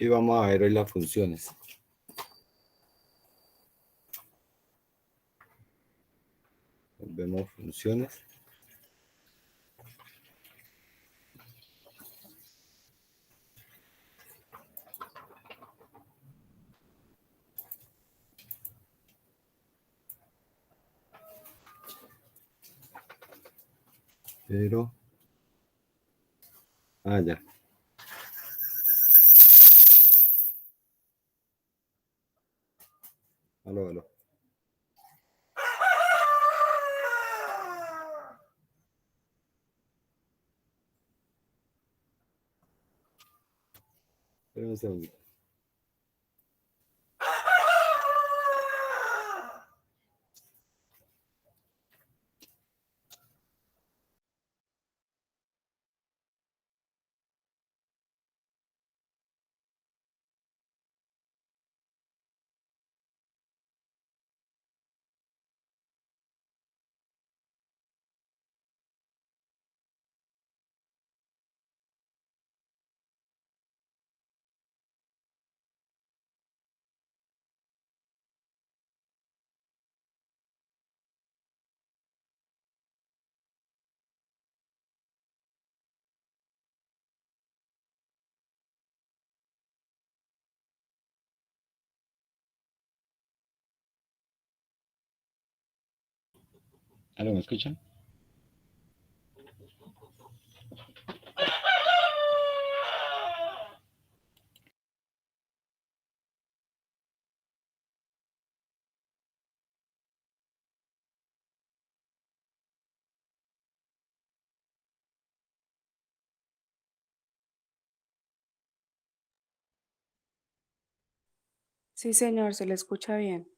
Y vamos a ver hoy las funciones. Vemos funciones. Pero... ya. Aló, aló. Espera un segundo. ¿Aló, me escuchan? Sí, señor, se le escucha bien.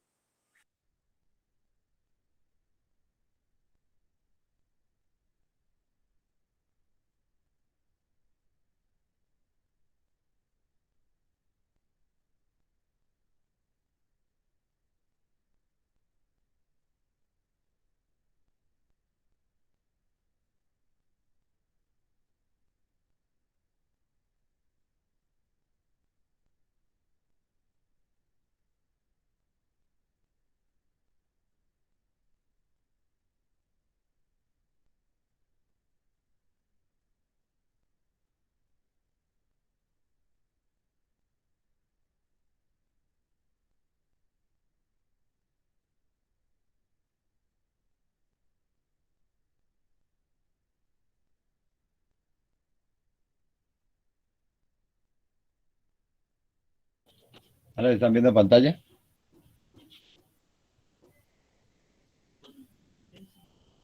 ¿Aló, están viendo pantalla?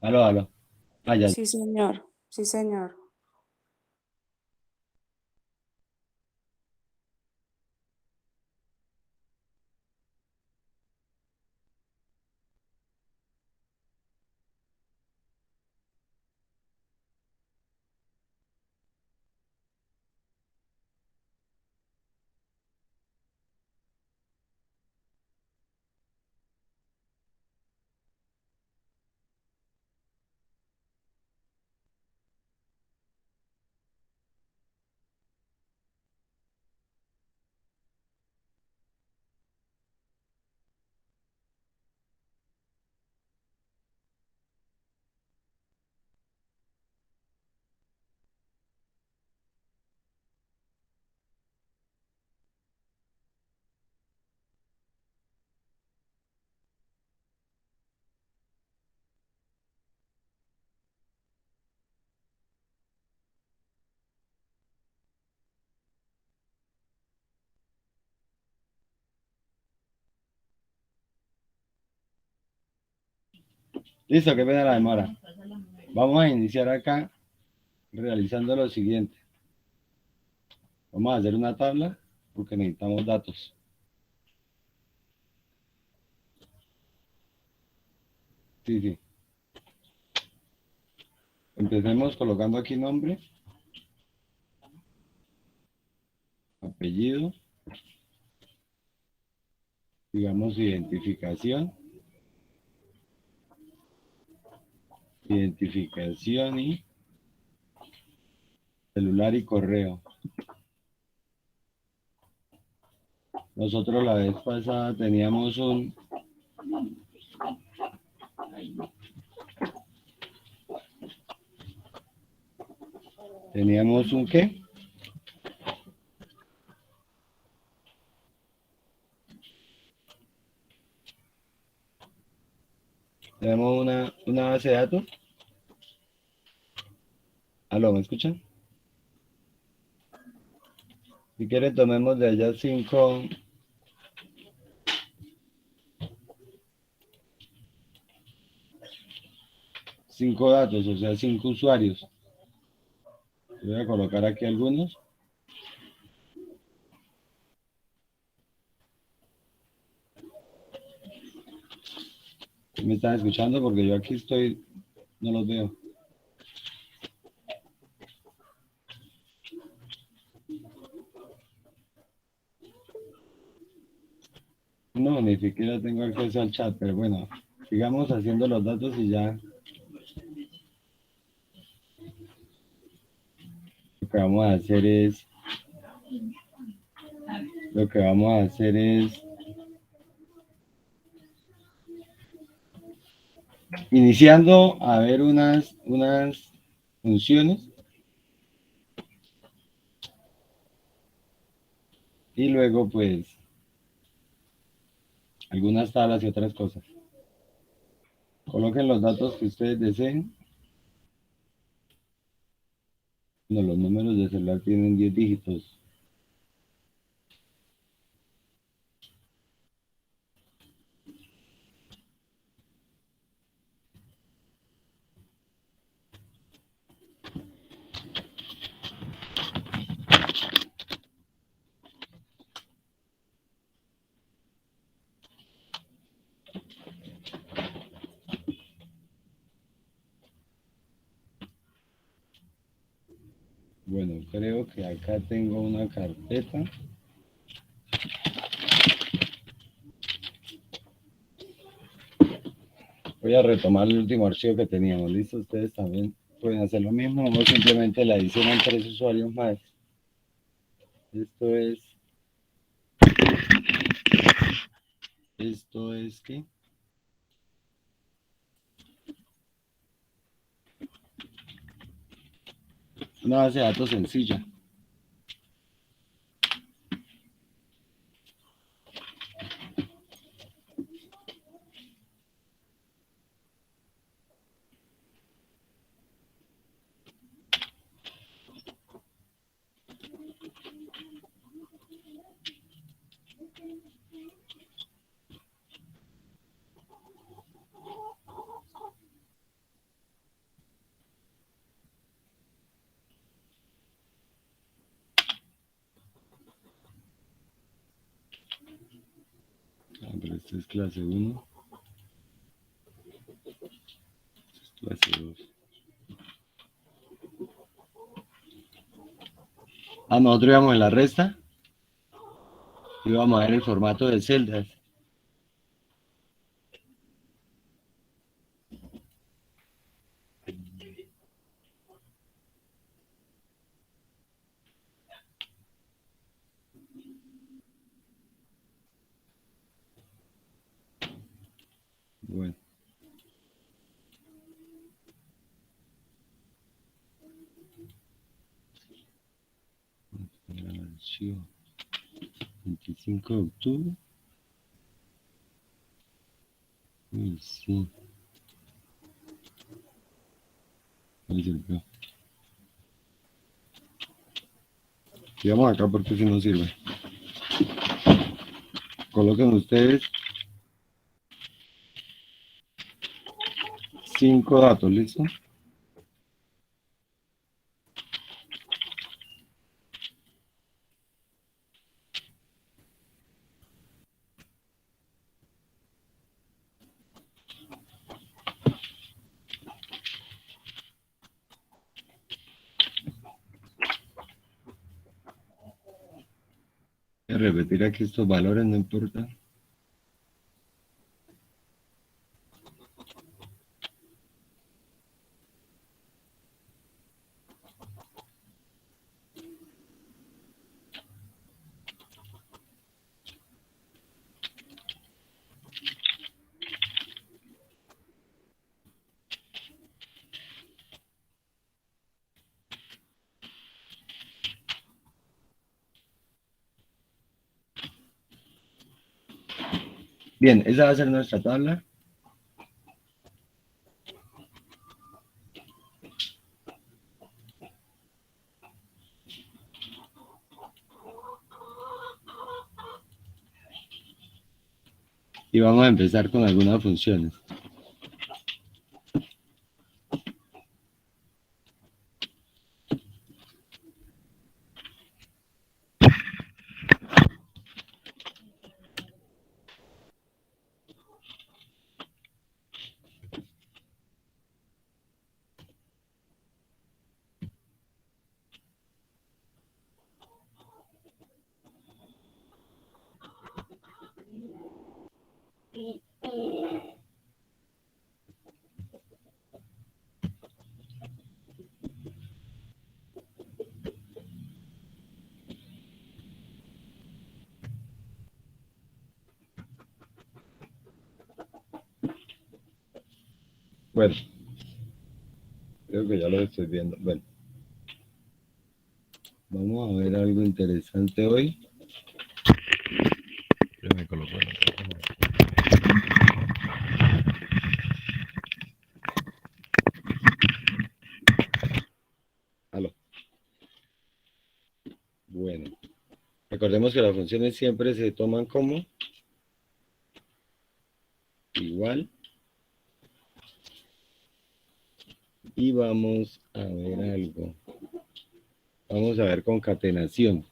Aló, aló. Ya. Sí, señor. Sí, señor. Listo, qué pena la demora. Vamos a iniciar acá realizando lo siguiente. Vamos a hacer una tabla porque necesitamos datos. Sí, sí. Empecemos colocando aquí nombre, apellido, digamos identificación y celular y correo. Nosotros la vez pasada teníamos un ¿qué? Tenemos una base de datos. ¿Aló, me escuchan? Si quieren, tomemos de allá cinco datos, o sea, 5 usuarios. Voy a colocar aquí algunos. ¿Me están escuchando? Porque yo aquí estoy, no los veo. No, ni siquiera tengo acceso al chat, pero bueno, sigamos haciendo los datos y ya lo que vamos a hacer es, lo que vamos a hacer es iniciando a ver unas funciones y luego pues algunas tablas y otras cosas. Coloquen los datos que ustedes deseen. No, los números de celular tienen 10 dígitos. Bueno, creo que acá tengo una carpeta. Voy a retomar el último archivo que teníamos. ¿Listo? Ustedes también pueden hacer lo mismo o simplemente le adicionan 3 usuarios más. Esto es ¿qué? Una base de datos sencilla. Ah, pero esto es clase 1, clase 2. Ah, nosotros íbamos en la resta y vamos a ver el formato de celdas. Bueno, el archivo 25 de octubre. Uy, sí. Ahí se ve. Sigamos acá porque si no sirve. Coloquen ustedes 5 datos, ¿listo? Voy a repetir aquí estos valores, no importa. Bien, esa va a ser nuestra tabla. Y vamos a empezar con algunas funciones. Bueno, creo que ya lo estoy viendo. Bueno, vamos a ver algo interesante hoy. Ya me colocó el micrófono. Aló. Bueno, recordemos que las funciones siempre se toman como igual. Y vamos a ver algo. Vamos a ver concatenación.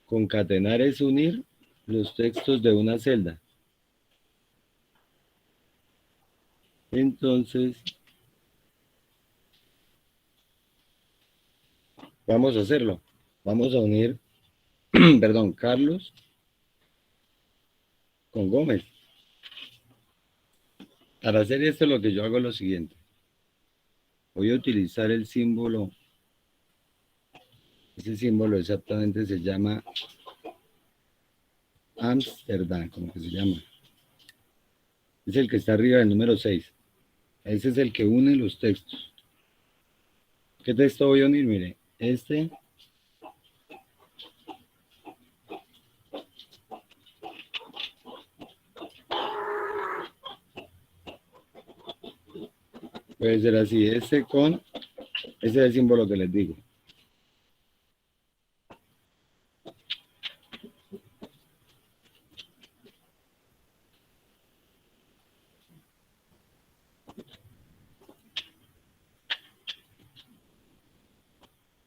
Concatenar es unir los textos de una celda. Entonces, vamos a hacerlo. Vamos a unir, perdón, Carlos con Gómez. Para hacer esto, lo que yo hago es lo siguiente. Voy a utilizar el símbolo. Ese símbolo exactamente se llama Amsterdam, como que se llama. Es el que está arriba del número 6. Ese es el que une los textos. ¿Qué texto voy a unir? Mire, este puede ser así, este con, ese es el símbolo que les digo.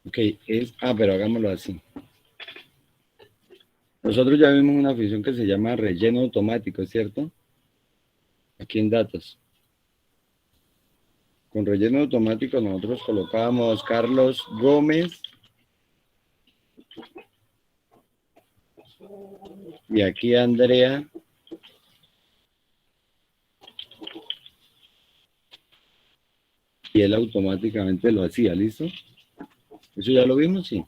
Ok, pero hagámoslo así. Nosotros ya vimos una función que se llama relleno automático, ¿cierto? Aquí en datos. Con relleno automático nosotros colocábamos Carlos Gómez y aquí Andrea y él automáticamente lo hacía, ¿listo? Eso ya lo vimos, sí.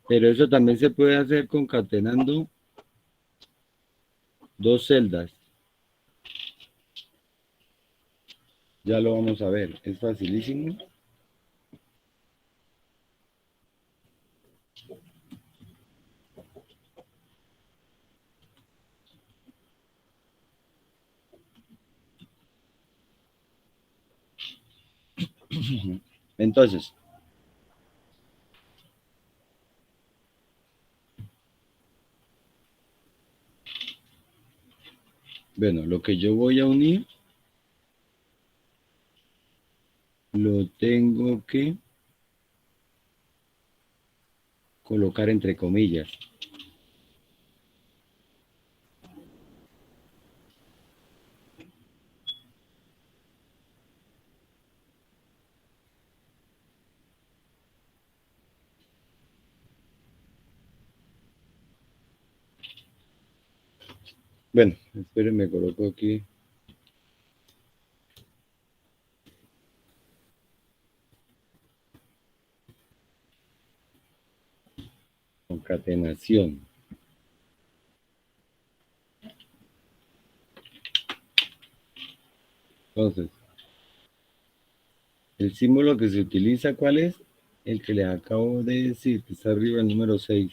Pero eso también se puede hacer concatenando dos celdas. Ya lo vamos a ver, es facilísimo. Entonces, bueno, lo que yo voy a unir, lo tengo que colocar entre comillas. Bueno, espérenme, coloco aquí. Concatenación. Entonces, el símbolo que se utiliza, ¿cuál es? El que les acabo de decir, que está arriba, el número 6.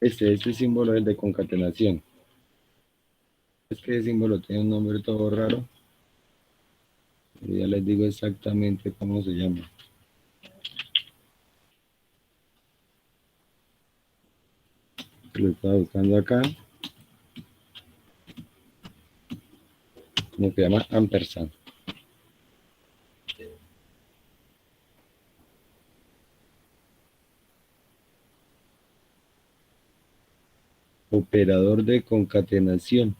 Este símbolo es el de concatenación. Es que el símbolo tiene un nombre todo raro. Ya les digo exactamente cómo se llama. Lo estaba buscando acá. Como se llama ampersand. Operador de concatenación.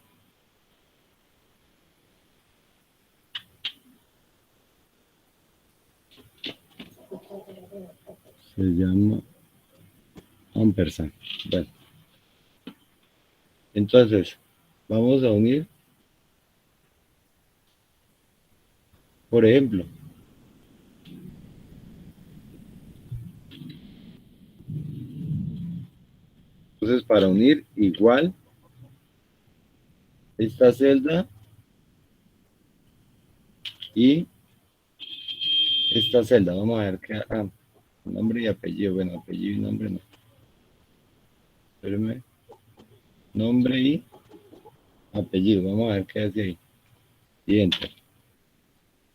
Se llama ampersand. Bueno, entonces, vamos a unir, por ejemplo, entonces para unir igual esta celda y esta celda. Vamos a ver qué nombre y apellido. Bueno, apellido y nombre no. Espérenme. Nombre y apellido. Vamos a ver qué hace ahí. Y enter.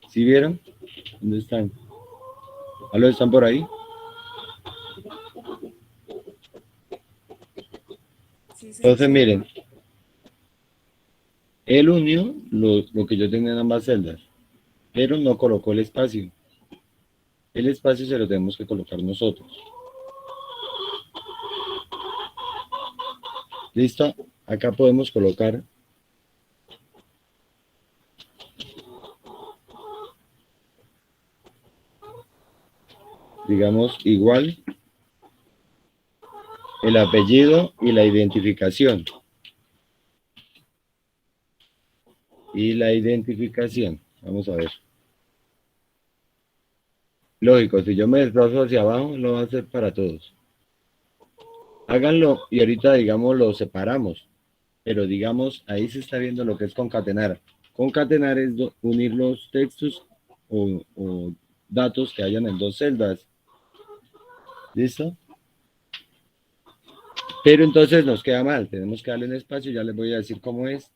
¿Sí vieron? ¿Dónde están? ¿Aló, están por ahí? Sí, Entonces, señor. miren, él unió lo que yo tenía en ambas celdas, pero no colocó el espacio. El espacio se lo tenemos que colocar nosotros. ¿Listo? Acá podemos colocar, digamos, igual el apellido y la identificación. Y la identificación. Vamos a ver. Lógico, si yo me desplazo hacia abajo, lo va a hacer para todos. Háganlo y ahorita, digamos, lo separamos. Pero, digamos, ahí se está viendo lo que es concatenar. Concatenar es unir los textos o datos que hayan en dos celdas. ¿Listo? Pero entonces nos queda mal. Tenemos que darle un espacio. Ya les voy a decir cómo es.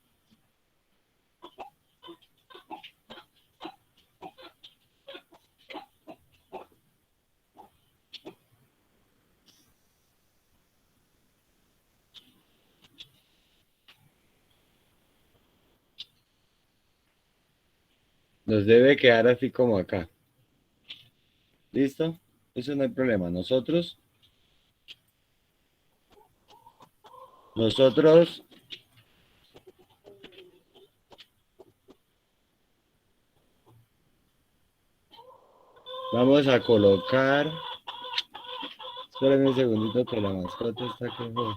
Nos debe quedar así como acá. ¿Listo? Eso no hay problema. Nosotros vamos a colocar. Espérenme un segundito que la mascota está que fue.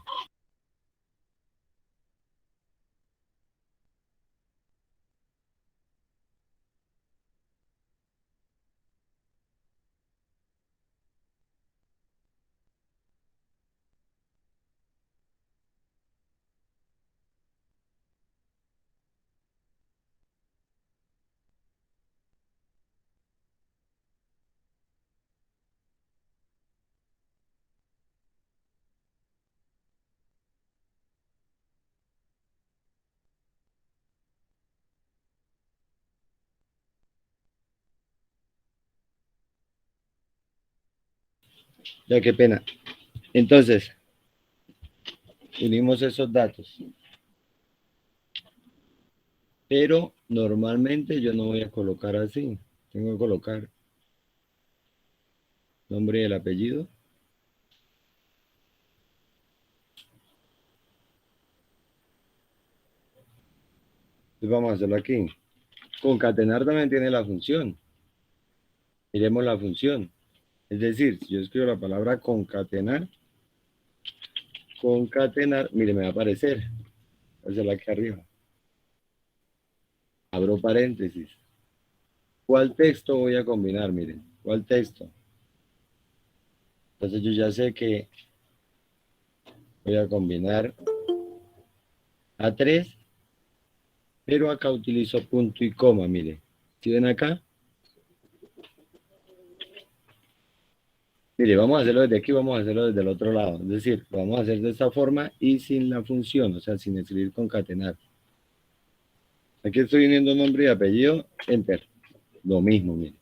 Ya, qué pena. Entonces, unimos esos datos. Pero normalmente yo no voy a colocar así. Tengo que colocar nombre y el apellido. Entonces vamos a hacerlo aquí. Concatenar también tiene la función. Miremos la función. Es decir, si yo escribo la palabra concatenar, mire, me va a aparecer. Voy a hacerla aquí arriba. Abro paréntesis. ¿Cuál texto voy a combinar? Miren, ¿cuál texto? Entonces yo ya sé que voy a combinar A3, pero acá utilizo punto y coma, mire. ¿Sí ven acá? Mire, vamos a hacerlo desde aquí, vamos a hacerlo desde el otro lado. Es decir, lo vamos a hacer de esta forma y sin la función, o sea, sin escribir concatenar. Aquí estoy uniendo nombre y apellido, enter. Lo mismo, mire.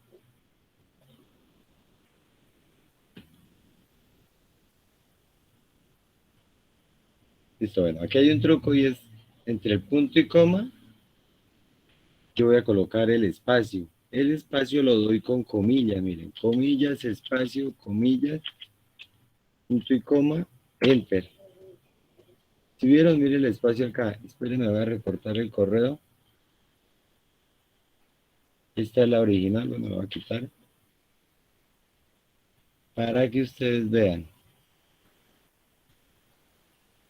Listo, bueno, aquí hay un truco y es entre el punto y coma, yo voy a colocar el espacio. El espacio lo doy con comillas, miren. Comillas, espacio, comillas, punto y coma, enter. Si vieron, miren el espacio acá. Espérenme, voy a recortar el correo. Esta es la original, bueno, la voy a quitar. Para que ustedes vean.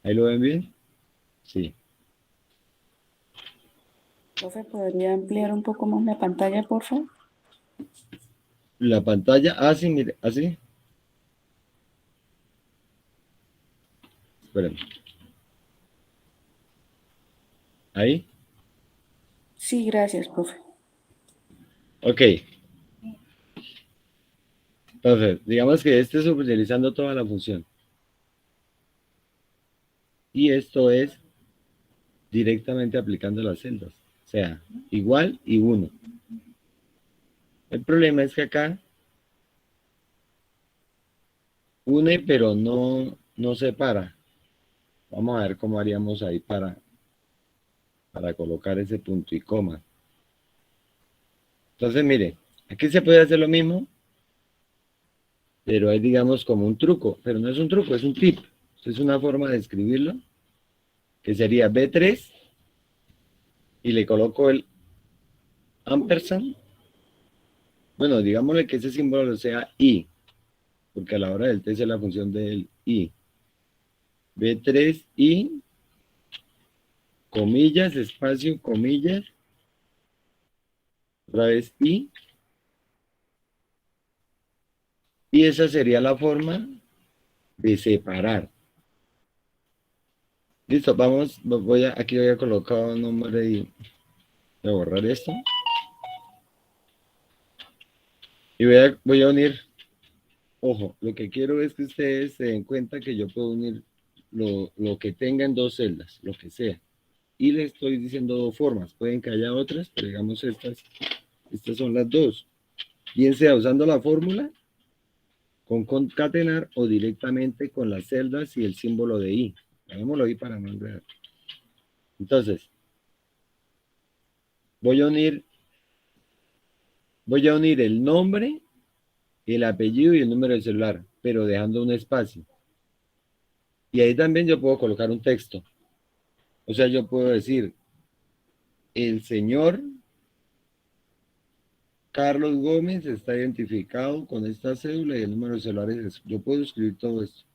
¿Ahí lo ven bien? Sí. Profe, ¿podría ampliar un poco más la pantalla, por favor? La pantalla, sí, mire, así. Espérenme. Ahí. Sí, gracias, profe. Ok. Entonces, digamos que este es utilizando toda la función. Y esto es directamente aplicando las celdas. O sea, igual y 1. El problema es que acá une, pero no separa. Vamos a ver cómo haríamos ahí para colocar ese punto y coma. Entonces, mire, aquí se puede hacer lo mismo, pero hay, digamos, como un truco. Pero no es un truco, es un tip. Es una forma de escribirlo, que sería B3, y le coloco el ampersand. Bueno, digámosle que ese símbolo sea I, porque a la hora del test es la función del I. B3 I, comillas, espacio, comillas, otra vez I, y esa sería la forma de separar. Listo, vamos, aquí voy a colocar un nombre y voy a borrar esto. Y voy a unir, ojo, lo que quiero es que ustedes se den cuenta que yo puedo unir lo que tenga en dos celdas, lo que sea. Y les estoy diciendo dos formas, pueden que haya otras, pero digamos estas son las dos. Bien sea usando la fórmula, con concatenar o directamente con las celdas y el símbolo de I. Hagámoslo ahí para no enredar. Entonces, voy a unir el nombre, el apellido y el número de celular, pero dejando un espacio. Y ahí también yo puedo colocar un texto. O sea, yo puedo decir, el señor Carlos Gómez está identificado con esta cédula y el número de celular es eso. Yo puedo escribir todo esto.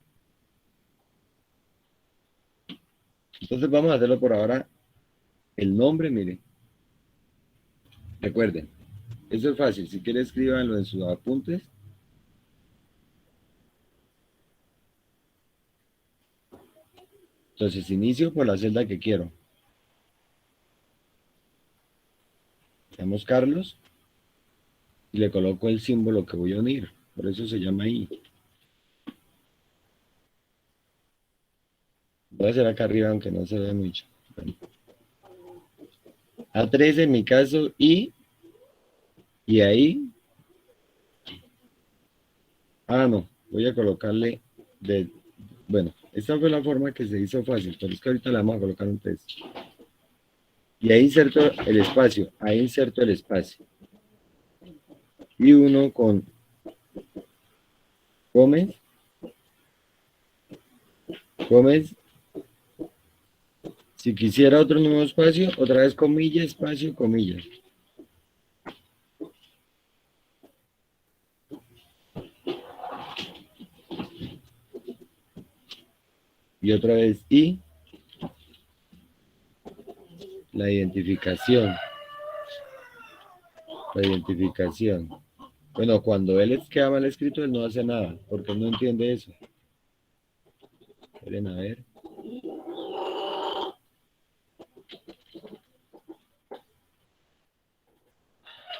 Entonces vamos a hacerlo por ahora. El nombre, mire. Recuerden, eso es fácil. Si quiere, escríbanlo en sus apuntes. Entonces inicio por la celda que quiero. Llamo Carlos y le coloco el símbolo que voy a unir. Por eso se llama I. Voy a hacer acá arriba aunque no se ve mucho. Bueno. A3 en mi caso y ahí. No. Voy a colocarle bueno, esta fue la forma que se hizo fácil, pero es que ahorita le vamos a colocar un test. Y ahí inserto el espacio, ahí inserto el espacio. Y uno con Gómez, si quisiera otro nuevo espacio, otra vez comilla, espacio, comilla. Y otra vez I, la identificación. Bueno, cuando él queda mal escrito, él no hace nada, porque él no entiende eso. Esperen a ver.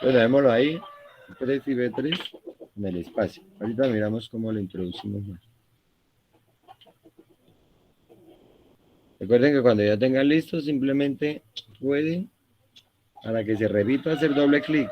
Bueno, démoslo ahí. 3 y B3. en el espacio. Ahorita miramos cómo lo introducimos más. Recuerden que cuando ya tengan listo, simplemente pueden, para que se repita, hacer doble clic.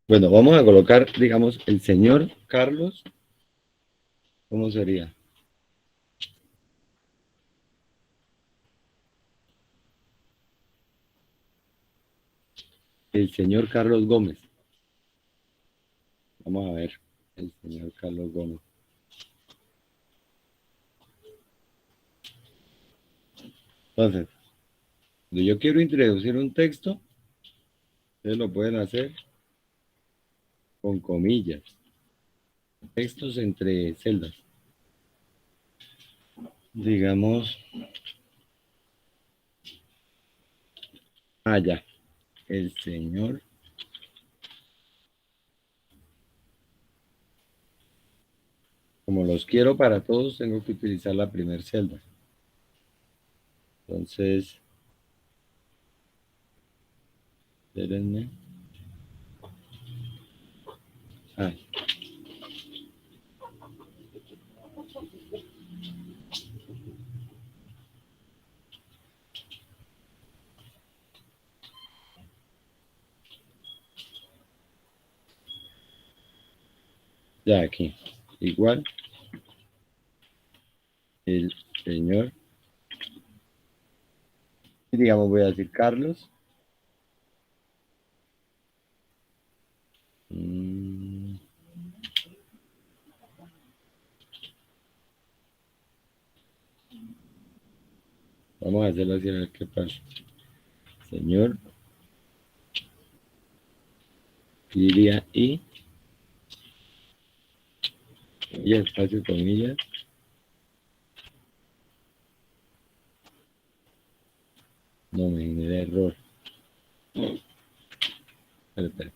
Bueno, vamos a colocar, digamos, el señor Carlos. ¿Cómo sería? El señor Carlos Gómez. Vamos a ver, el señor Carlos Gómez. Entonces, cuando yo quiero introducir un texto, ustedes lo pueden hacer con comillas. Textos entre celdas. Digamos, ya, el señor. Como los quiero para todos, tengo que utilizar la primera celda. Entonces, espérenme. Ah, ya aquí. Igual, el señor. Y digamos, voy a decir Carlos. Vamos a hacerlo así a ver qué pasa. Señor. Diría y espacio comillas. No me genera error. Espera.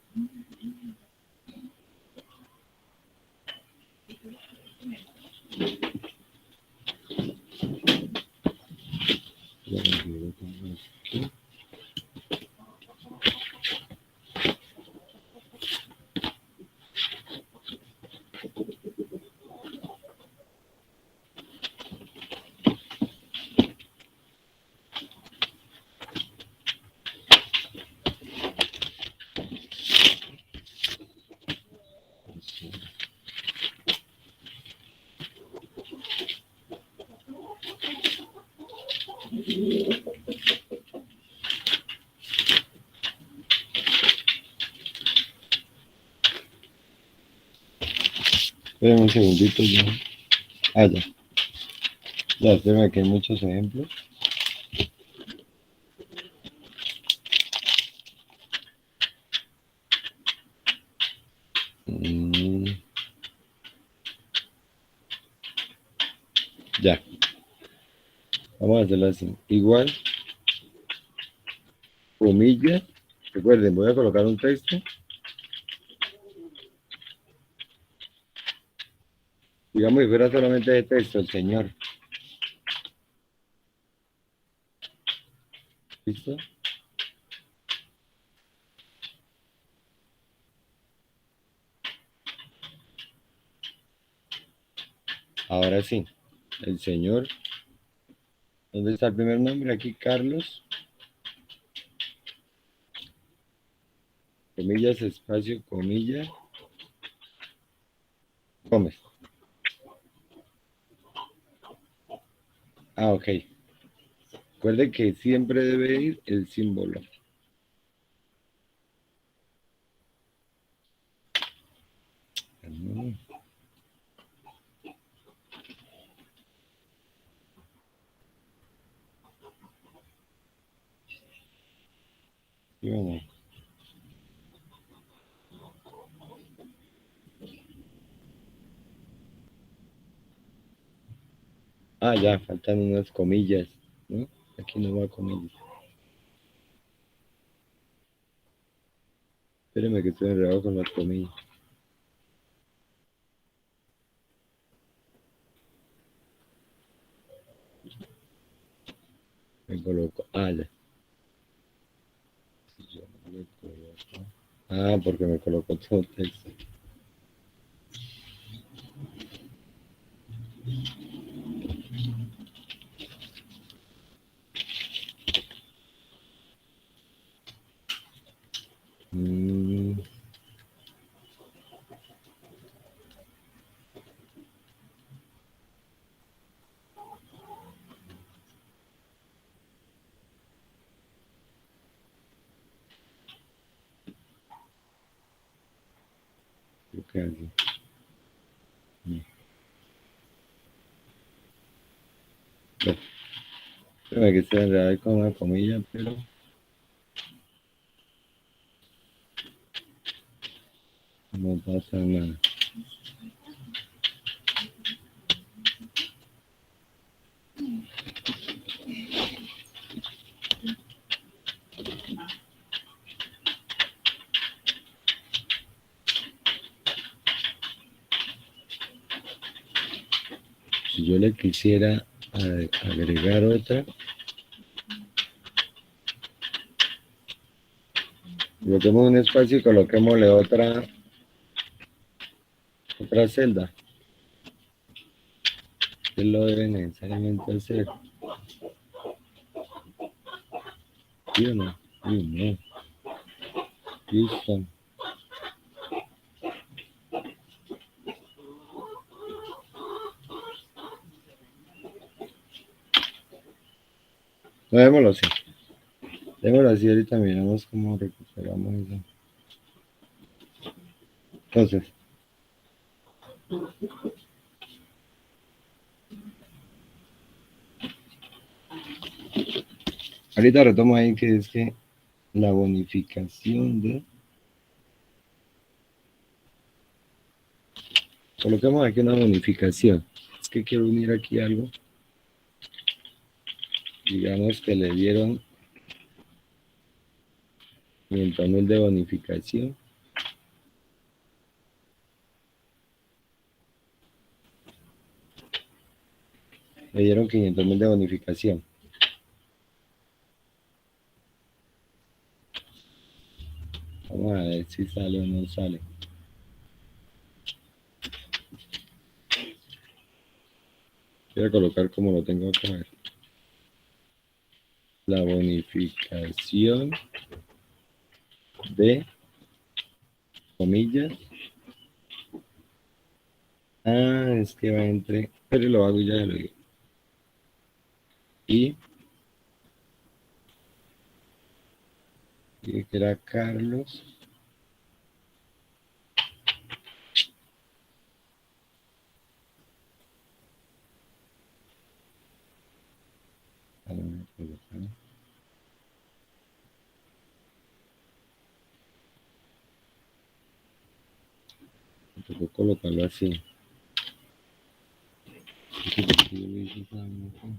Espérame un segundito ya. Ah, ya. Ya, espérame que hay muchos ejemplos. Ya. Vamos a hacerlo así. Igual, comillas. Recuerden, voy a colocar un texto. Digamos que fuera solamente de texto, el señor. ¿Listo? Ahora sí. El señor. ¿Dónde está el primer nombre? Aquí, Carlos. Comillas, espacio, comilla. Gómez. Ah, ok. Recuerde que siempre debe ir el símbolo. Y bueno. Ah, ya, faltan unas comillas, ¿no? Aquí no va comillas. Espéreme que estoy enredado con las comillas. Me coloco. Ah, ya. Yo me coloco. Ah, porque me coloco todo texto. Mm, creo que así. No, espérame que estoy enredado con una comilla, pero no pasa nada. Si yo le quisiera agregar otra, coloquemos un espacio y coloquémosle otra celda. ¿Qué lo debe necesariamente hacer? ¿Sí o no? Sí, no. Listo. No, démoslo así. Démoslo así, ahorita miramos cómo recuperamos eso. Entonces, ahorita retomo ahí que es que la bonificación de... Coloquemos aquí una bonificación. Es que quiero unir aquí algo. Digamos que le dieron 500.000 de bonificación. Le dieron 500.000 de bonificación. Vamos a ver si sale o no sale. Voy a colocar como lo tengo acá. La bonificación de comillas. Ah, es que va entre... Pero lo hago y ya lo digo. Y que era Carlos. Tocó colocarlo así.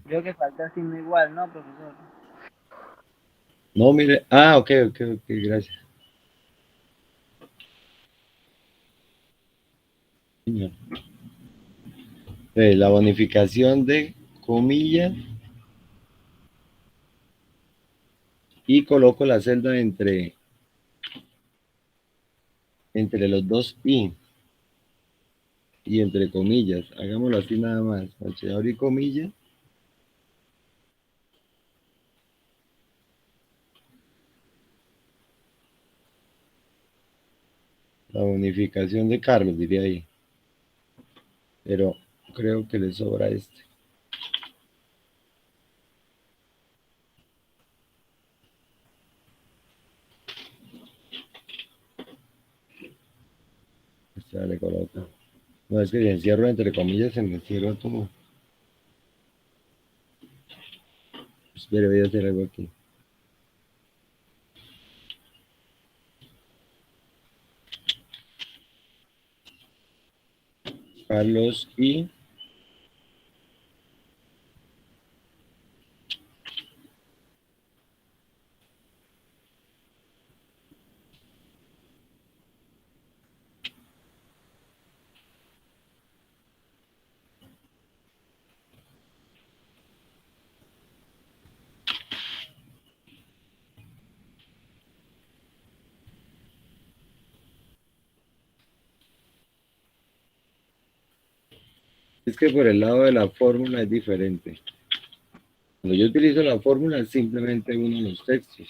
Creo que falta signo igual, ¿no, profesor? No, mire. Ok, gracias. La bonificación de comillas y coloco la celda entre los dos y entre comillas. Hagámoslo así nada más. Abrir comillas. La bonificación de Carlos, diría ahí. Pero creo que le sobra este. Este le coloca. No, es que si encierro entre comillas, se me cierra todo. Espera, voy a hacer algo aquí. Carlos y es que por el lado de la fórmula es diferente. Cuando yo utilizo la fórmula, simplemente uno los textos.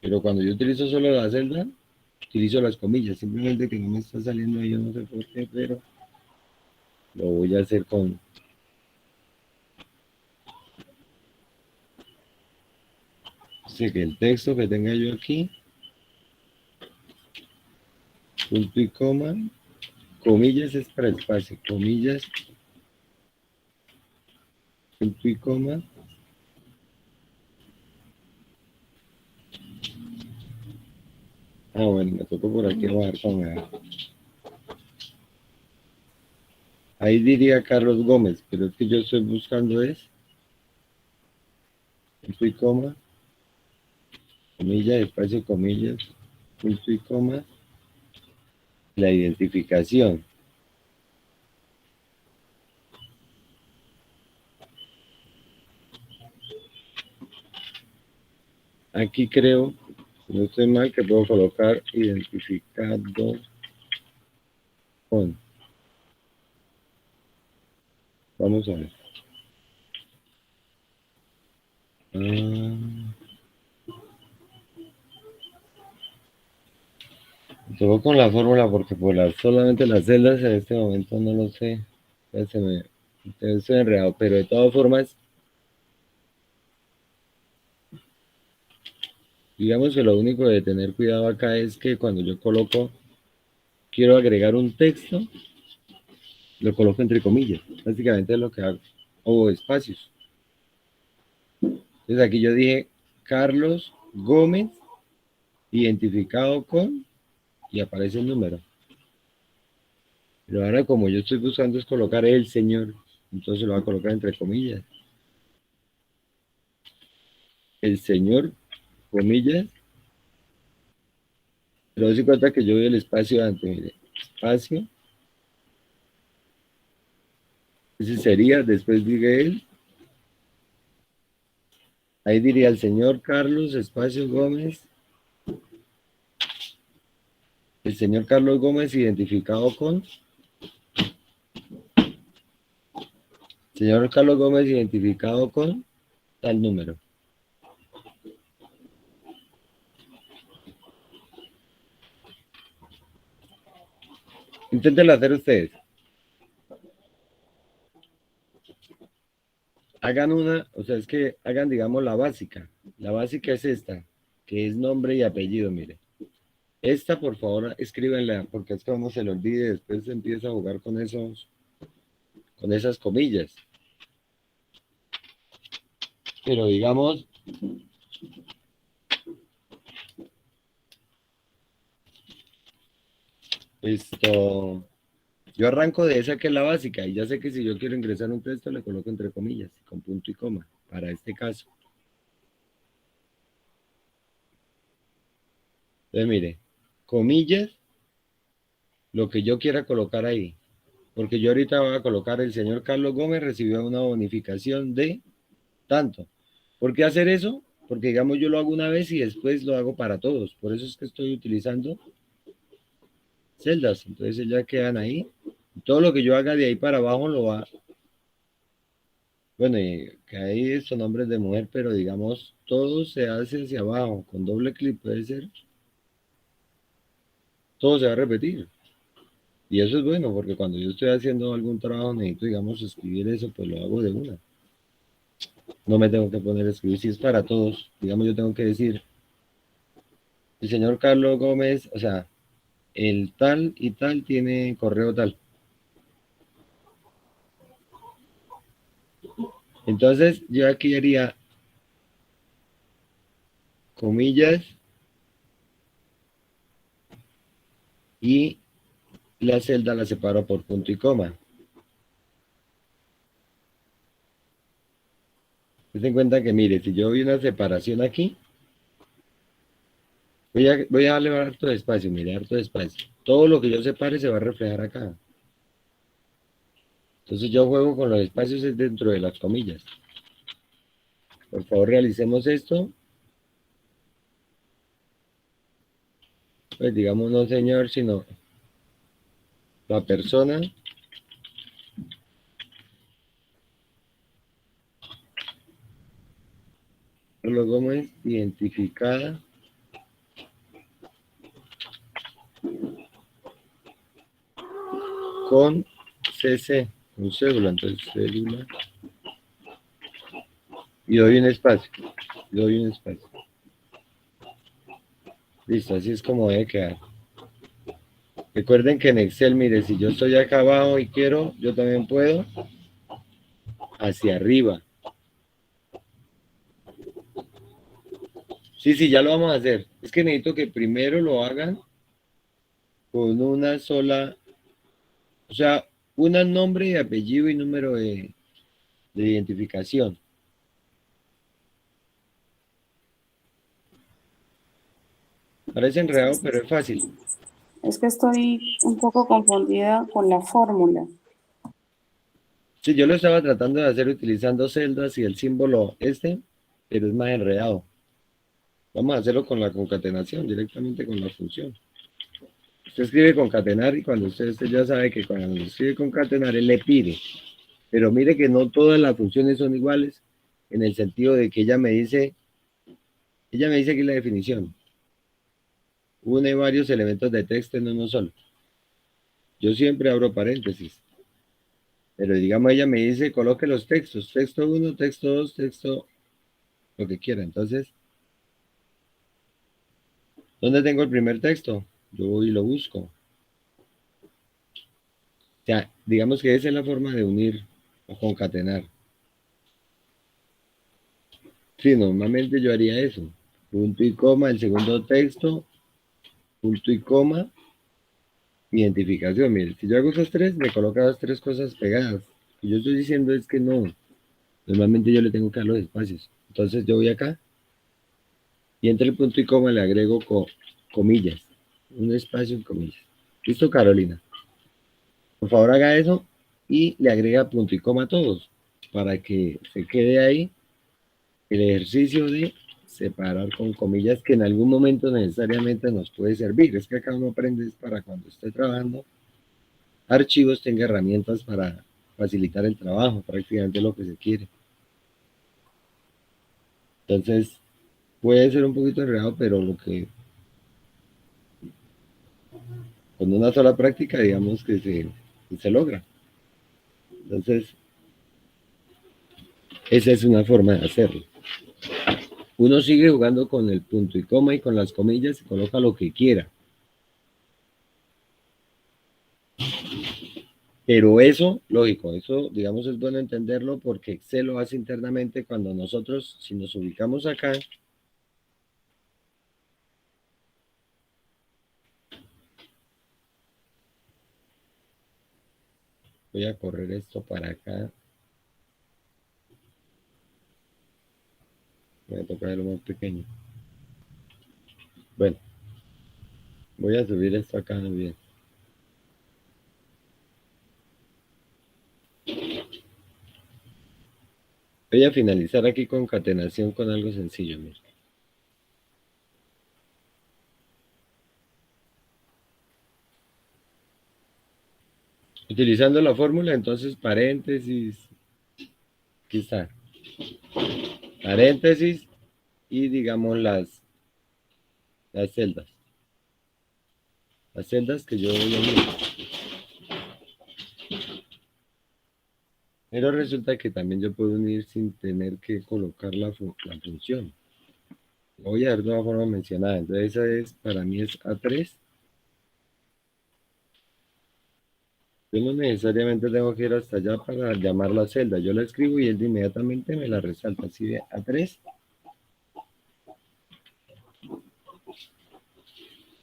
Pero cuando yo utilizo solo la celda, utilizo las comillas. Simplemente que no me está saliendo ahí, yo no sé por qué, pero lo voy a hacer con... Sé que el texto que tenga yo aquí, punto y coma, comillas es para espacio, comillas, punto y coma. Bueno, me tocó por aquí bajar con A. Ahí diría Carlos Gómez, pero es que yo estoy buscando es punto y coma, comillas, espacio, comillas, punto y coma, la identificación. Aquí creo, si no estoy mal, que puedo colocar identificado con. Vamos a ver. Tengo con la fórmula porque por solamente las celdas en este momento no lo sé. Ya estoy enredado, pero de todas formas, digamos que lo único de tener cuidado acá es que cuando yo quiero agregar un texto, lo coloco entre comillas. Básicamente es lo que hago. O espacios. Entonces aquí yo dije Carlos Gómez, identificado con, y aparece el número. Pero ahora como yo estoy buscando es colocar el señor, entonces lo voy a colocar entre comillas. El señor, comillas, pero se cuenta que yo veo el espacio antes, mire, espacio, ese sería, después diga él, ahí diría el señor Carlos, espacio Gómez, el señor Carlos Gómez identificado con, señor Carlos Gómez identificado con tal número. Inténtenlo hacer ustedes. Hagan o sea, es que hagan, digamos, la básica. La básica es esta, que es nombre y apellido, mire. Esta, por favor, escríbenla, porque es que a uno se le olvide, después se empieza a jugar con esas comillas. Pero digamos, Esto, yo arranco de esa que es la básica y ya sé que si yo quiero ingresar un texto le coloco entre comillas, con punto y coma, para este caso. Entonces, mire, comillas, lo que yo quiera colocar ahí. Porque yo ahorita voy a colocar el señor Carlos Gómez recibió una bonificación de tanto. ¿Por qué hacer eso? Porque digamos yo lo hago una vez y después lo hago para todos. Por eso es que estoy utilizando celdas. Entonces ya quedan ahí. Todo lo que yo haga de ahí para abajo lo va. Bueno, y que ahí son nombres de mujer, pero digamos todo se hace hacia abajo. Con doble clic puede ser. Todo se va a repetir. Y eso es bueno porque cuando yo estoy haciendo algún trabajo necesito, digamos, escribir eso, pues lo hago de una. No me tengo que poner a escribir. Si es para todos, digamos, yo tengo que decir, el señor Carlos Gómez, o sea, el tal y tal tiene correo tal. Entonces, yo aquí haría comillas y la celda la separo por punto y coma. Ten en cuenta que, mire, si yo doy una separación aquí, voy a darle harto de espacio, mire, harto de espacio. Todo lo que yo separe se va a reflejar acá. Entonces yo juego con los espacios dentro de las comillas. Por favor, realicemos esto. Pues digamos no señor, sino la persona Carlos Gómez identificada con CC, con cédula, entonces cédula, y doy un espacio, doy un espacio. Listo, así es como debe quedar. Recuerden que en Excel, mire, si yo estoy acá abajo y quiero, yo también puedo hacia arriba. Sí, sí, ya lo vamos a hacer. Es que necesito que primero lo hagan con una sola, o sea, un nombre y apellido y número de identificación. Parece enredado, pero es fácil. Es que estoy un poco confundida con la fórmula. Sí, yo lo estaba tratando de hacer utilizando celdas y el símbolo este, pero es más enredado. Vamos a hacerlo con la concatenación, directamente con la función. Usted escribe concatenar y cuando usted ya sabe que cuando escribe concatenar, él le pide. Pero mire que no todas las funciones son iguales en el sentido de que ella me dice aquí la definición. Une varios elementos de texto en uno solo. Yo siempre abro paréntesis. Pero digamos, ella me dice, coloque los textos, texto 1, texto 2, texto, lo que quiera. Entonces, ¿dónde tengo el primer texto? Yo voy y lo busco. O sea, digamos que esa es la forma de unir o concatenar. Sí, normalmente yo haría eso. Punto y coma, el segundo texto, punto y coma, identificación. Mire, si yo hago esas tres, me coloca las tres cosas pegadas. Lo que yo estoy diciendo es que no. Normalmente yo le tengo que dar los espacios. Entonces yo voy acá y entre el punto y coma le agrego comillas. Un espacio en comillas. ¿Listo, Carolina? Por favor haga eso y le agrega punto y coma a todos para que se quede ahí el ejercicio de separar con comillas que en algún momento necesariamente nos puede servir. Es que acá uno aprende para cuando esté trabajando archivos tenga herramientas para facilitar el trabajo, prácticamente lo que se quiere. Entonces, puede ser un poquito enredado, pero lo que con una sola práctica, digamos que se logra. Entonces, esa es una forma de hacerlo. Uno sigue jugando con el punto y coma y con las comillas y coloca lo que quiera. Pero eso, lógico, eso digamos es bueno entenderlo porque Excel lo hace internamente cuando nosotros, si nos ubicamos acá, Voy a correr esto para acá. Voy a tocar lo más pequeño. Bueno, voy a subir esto acá bien. Voy a finalizar aquí concatenación con algo sencillo, mira. Utilizando la fórmula, entonces paréntesis, aquí está, paréntesis y digamos las celdas. Las celdas que yo voy a unir. Pero resulta que también yo puedo unir sin tener que colocar la función. Lo voy a ver de una forma mencionada. Entonces esa es, para mí es A3. Yo no necesariamente tengo que ir hasta allá para llamar la celda. Yo la escribo y él inmediatamente me la resalta. Así de A3.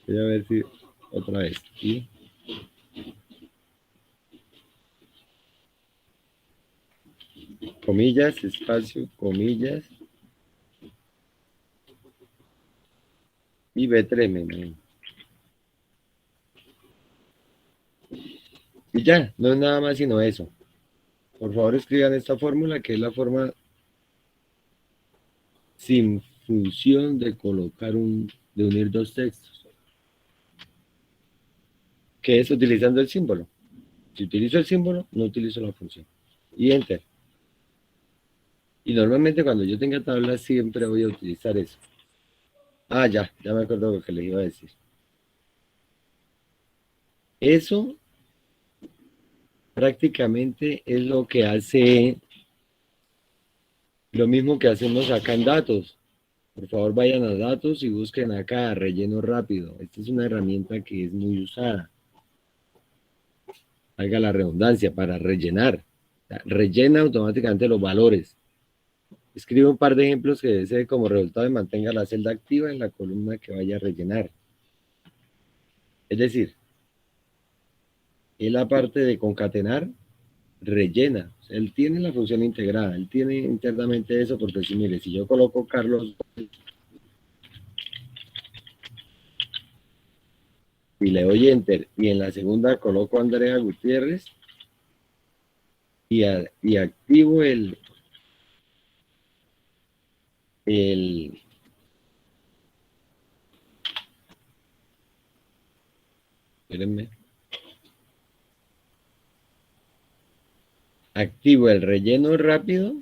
Voy a ver si otra vez. Y comillas, espacio, comillas. Y B3 me. Y ya, no es nada más sino eso. Por favor escriban esta fórmula que es la forma sin función de colocar de unir dos textos. Que es utilizando el símbolo. Si utilizo el símbolo, no utilizo la función. Y enter. Y normalmente cuando yo tenga tablas siempre voy a utilizar eso. Ah, ya me acuerdo lo que les iba a decir. Eso prácticamente es lo que hace lo mismo que hacemos acá en datos. Por favor vayan a datos y busquen acá relleno rápido. Esta es una herramienta que es muy usada. Haga la redundancia para rellenar. O sea, rellena automáticamente los valores. Escribe un par de ejemplos que desee como resultado y mantenga la celda activa en la columna que vaya a rellenar. Es decir, él aparte de concatenar, rellena. O sea, él tiene la función integrada, él tiene internamente eso porque si mire, si yo coloco Carlos y le doy enter y en la segunda coloco Andrea Gutiérrez y activo el espérenme, activo el relleno rápido,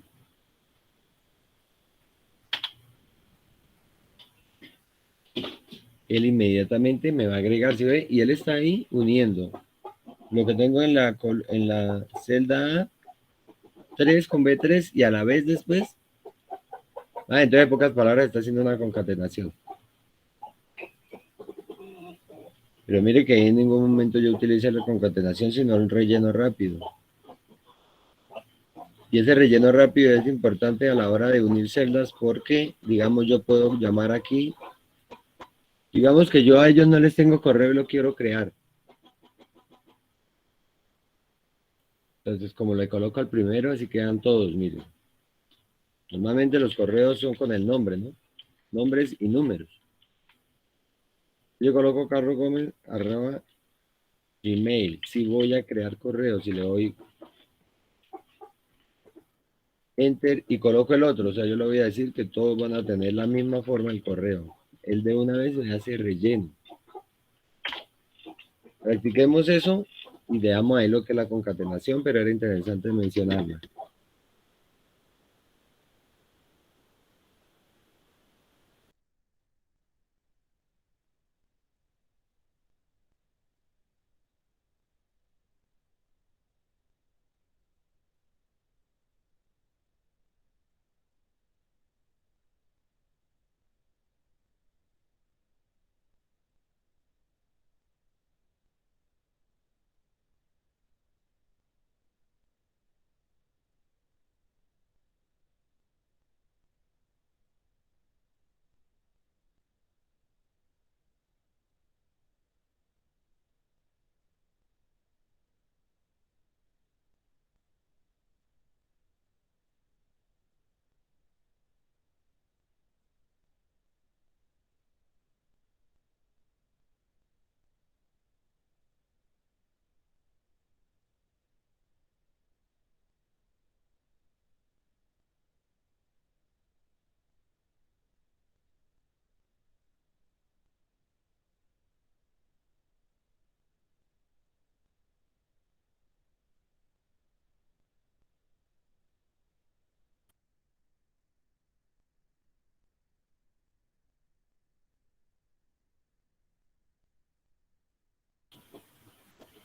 él inmediatamente me va a agregar, ¿sí ve? Y él está ahí uniendo lo que tengo en la celda A 3 con B3 y a la vez después, entonces en pocas palabras está haciendo una concatenación. Pero mire que en ningún momento yo utilicé la concatenación, sino el relleno rápido. Y ese relleno rápido es importante a la hora de unir celdas porque, digamos, yo puedo llamar aquí, digamos que yo a ellos no les tengo correo y lo quiero crear. Entonces, como le coloco al primero, así quedan todos, miren. Normalmente los correos son con el nombre, ¿no? Nombres y números. Yo coloco Carlos Gómez, @gmail. Si voy a crear correos, si le doy enter y coloco el otro, o sea, yo le voy a decir que todos van a tener la misma forma el correo. El de una vez se hace relleno. Practiquemos eso y veamos ahí lo que es la concatenación, pero era interesante mencionarla.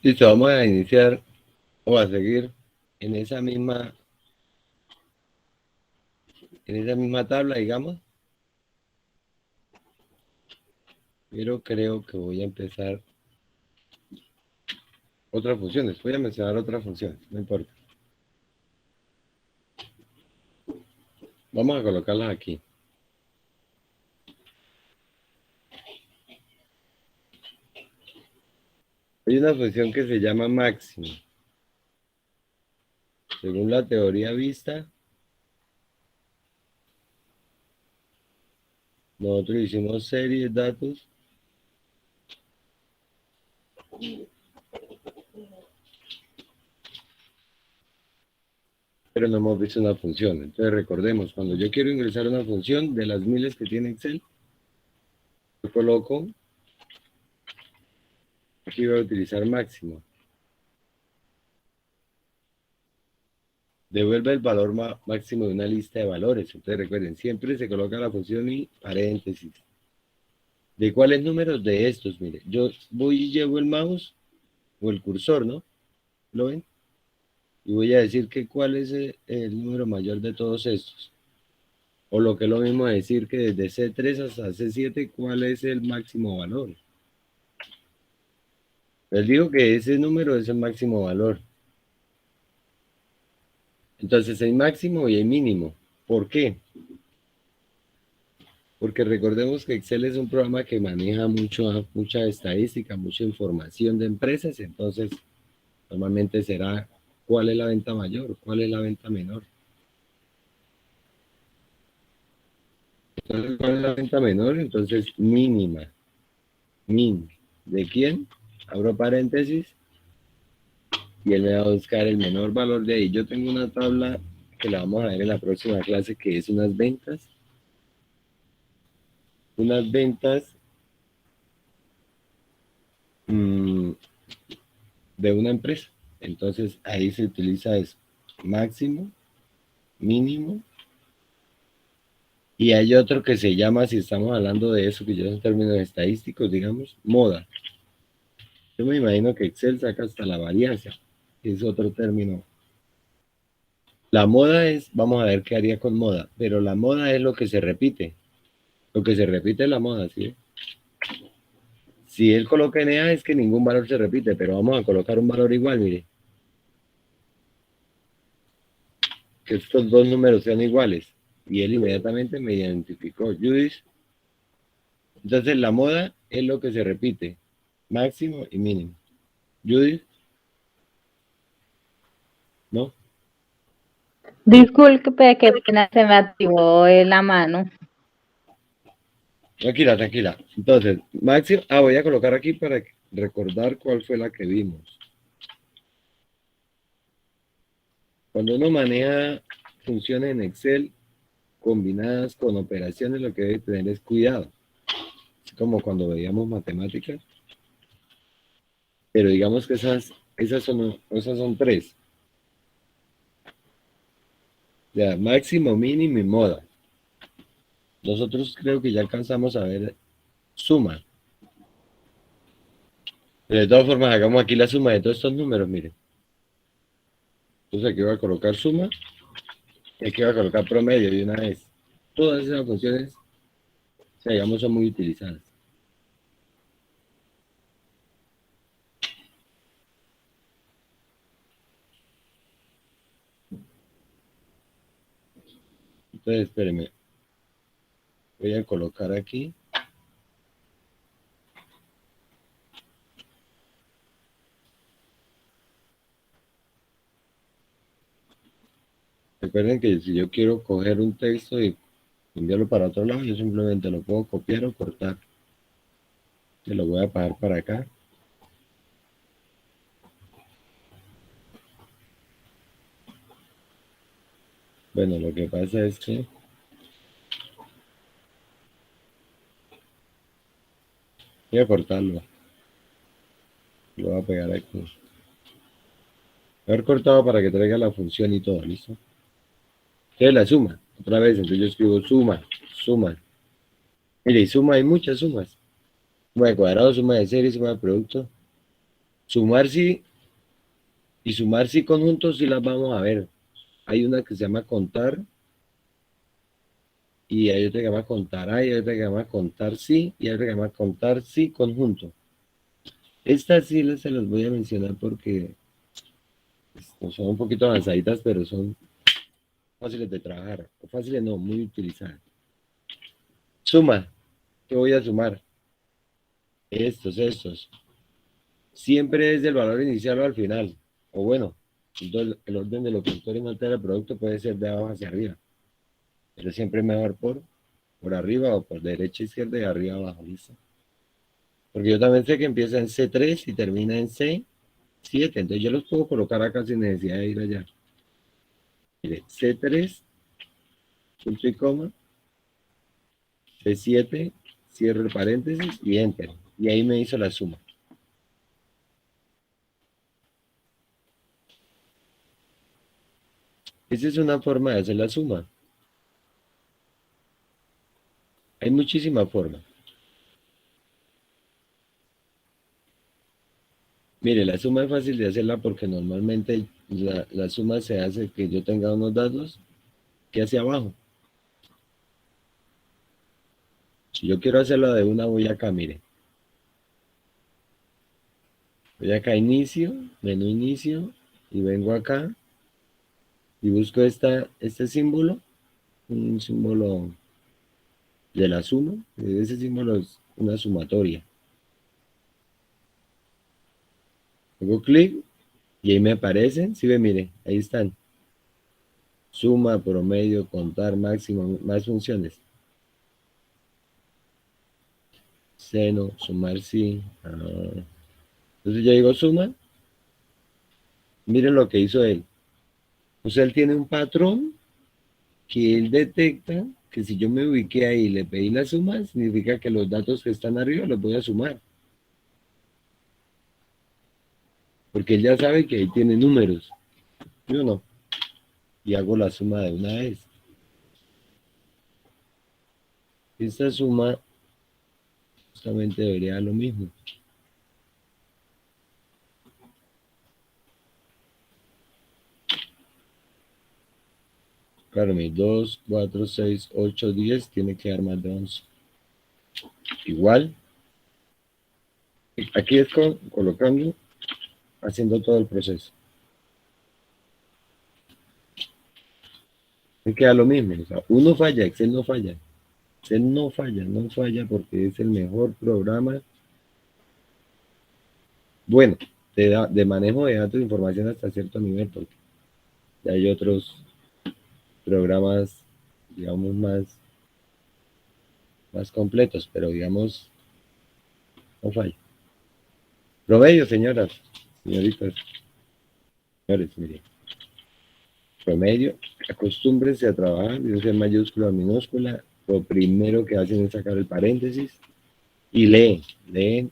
Listo, vamos a iniciar o a seguir en esa misma tabla, digamos. Pero creo que voy a empezar otras funciones. Voy a mencionar otras funciones, no importa. Vamos a colocarlas aquí. Hay una función que se llama máximo. Según la teoría vista, nosotros hicimos series de datos pero no hemos visto una función. Entonces recordemos, cuando yo quiero ingresar una función de las miles que tiene Excel, yo coloco, aquí voy a utilizar máximo. Devuelve el valor máximo de una lista de valores. Entonces recuerden, siempre se coloca la función y paréntesis. ¿De cuáles números? De estos, mire. Yo voy y llevo el mouse o el cursor, ¿no? ¿Lo ven? Y voy a decir que cuál es el número mayor de todos estos. O lo que es lo mismo decir que desde C3 hasta C7, ¿cuál es el máximo valor? Les digo que ese número es el máximo valor. Entonces hay máximo y hay mínimo. ¿Por qué? Porque recordemos que Excel es un programa que maneja mucha estadística, mucha información de empresas. Entonces, normalmente será cuál es la venta mayor, cuál es la venta menor. Entonces, ¿cuál es la venta menor? Entonces, mínima. Min. ¿De quién? Abro paréntesis. Y él me va a buscar el menor valor de ahí. Yo tengo una tabla que la vamos a ver en la próxima clase, que es unas ventas. Unas ventas de una empresa. Entonces, ahí se utiliza eso. Máximo, mínimo. Y hay otro que se llama, si estamos hablando de eso, que ya son términos estadísticos, digamos, moda. Yo me imagino que Excel saca hasta la varianza, que es otro término. La moda es, vamos a ver qué haría con moda, pero la moda es lo que se repite. Lo que se repite es la moda, ¿sí? Si él coloca NA es que ningún valor se repite, pero vamos a colocar un valor igual, mire. Que estos dos números sean iguales. Y él inmediatamente me identificó, Judith. Entonces la moda es lo que se repite, máximo y mínimo. Judith, ¿no? Disculpe que apenas se me activó la mano. Tranquila, tranquila. Entonces, máximo, voy a colocar aquí para recordar cuál fue la que vimos. Cuando uno maneja funciones en Excel combinadas con operaciones, lo que debe tener es cuidado. Es como cuando veíamos matemáticas. Pero digamos que esas son tres. Ya, máximo, mínimo y moda. Nosotros creo que ya alcanzamos a ver suma. Pero de todas formas, hagamos aquí la suma de todos estos números, miren. Entonces aquí voy a colocar suma. Y aquí voy a colocar promedio de una vez. Todas esas funciones, o sea, digamos, son muy utilizadas. Entonces, espérenme. Voy a colocar aquí. Recuerden que si yo quiero coger un texto y enviarlo para otro lado, yo simplemente lo puedo copiar o cortar. Se lo voy a pasar para acá. Bueno, lo que pasa es que voy a cortarlo. Lo voy a pegar aquí. Voy a haber cortado para que traiga la función y todo, ¿listo? Entonces la suma, otra vez, entonces yo escribo suma, suma. Mire, y suma, hay muchas sumas. Suma de cuadrado, suma de serie, suma de producto, Sumar sí y sumar sí conjuntos sí las vamos a ver. Hay una que se llama contar y hay otra que se llama contar A, y hay otra que se llama contar sí, y hay otra que se llama contar sí conjunto. Estas sí se las voy a mencionar porque son un poquito avanzaditas, pero son fáciles de trabajar. O fáciles no, muy utilizadas. Suma. ¿Qué voy a sumar? Estos. Siempre es del valor inicial o al final. O bueno, entonces el orden de los factores no altera el producto, puede ser de abajo hacia arriba. Pero siempre es mejor por arriba o por derecha, izquierda y arriba, abajo. ¿Listo? Porque yo también sé que empieza en C3 y termina en C7. Entonces yo los puedo colocar acá sin necesidad de ir allá. Mire, C3, punto y coma, C7, cierro el paréntesis y enter. Y ahí me hizo la suma. Esa es una forma de hacer la suma. Hay muchísimas formas. Mire, la suma es fácil de hacerla porque normalmente la suma se hace que yo tenga unos datos que hacia abajo. Si yo quiero hacerlo de una, voy acá, mire. Voy acá a inicio, menú inicio, y vengo acá y busco este símbolo, un símbolo de la suma. Ese símbolo es una sumatoria. Hago clic y ahí me aparecen, si ve, mire, ahí están. Suma, promedio, contar, máximo, más funciones. Seno, sumar, sí. Entonces ya digo suma. Miren lo que hizo él. O sea, él tiene un patrón que él detecta que si yo me ubiqué ahí y le pedí la suma, significa que los datos que están arriba los voy a sumar. Porque él ya sabe que ahí tiene números. Yo no. Y hago la suma de una vez. Esta suma justamente debería dar lo mismo. Claro, mis 2, 4, 6, 8, 10 tiene que dar más de 11. Igual, aquí es colocando, haciendo todo el proceso. Me queda lo mismo. O sea, uno falla, Excel no falla. Excel no falla porque es el mejor programa. Bueno, de manejo de datos e información hasta cierto nivel, porque ya hay otros programas, digamos, más completos, pero digamos, no falla. Promedio, señoras, señoritas, señores, miren. Promedio, acostúmbrense a trabajar, dice mayúscula o minúscula, lo primero que hacen es sacar el paréntesis y leen,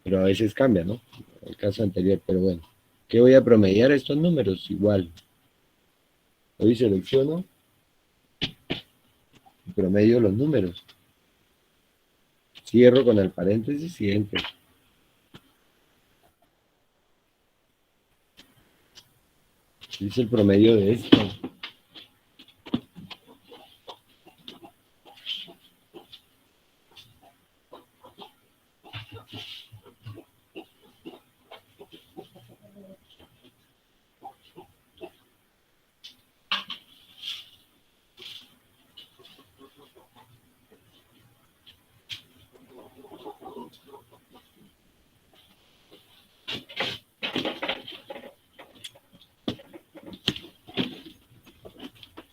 pero a veces cambia, ¿no? El caso anterior, pero bueno. ¿Qué voy a promediar estos números? Igual. Hoy selecciono y promedio los números. Cierro con el paréntesis y enter. Dice el promedio de esto.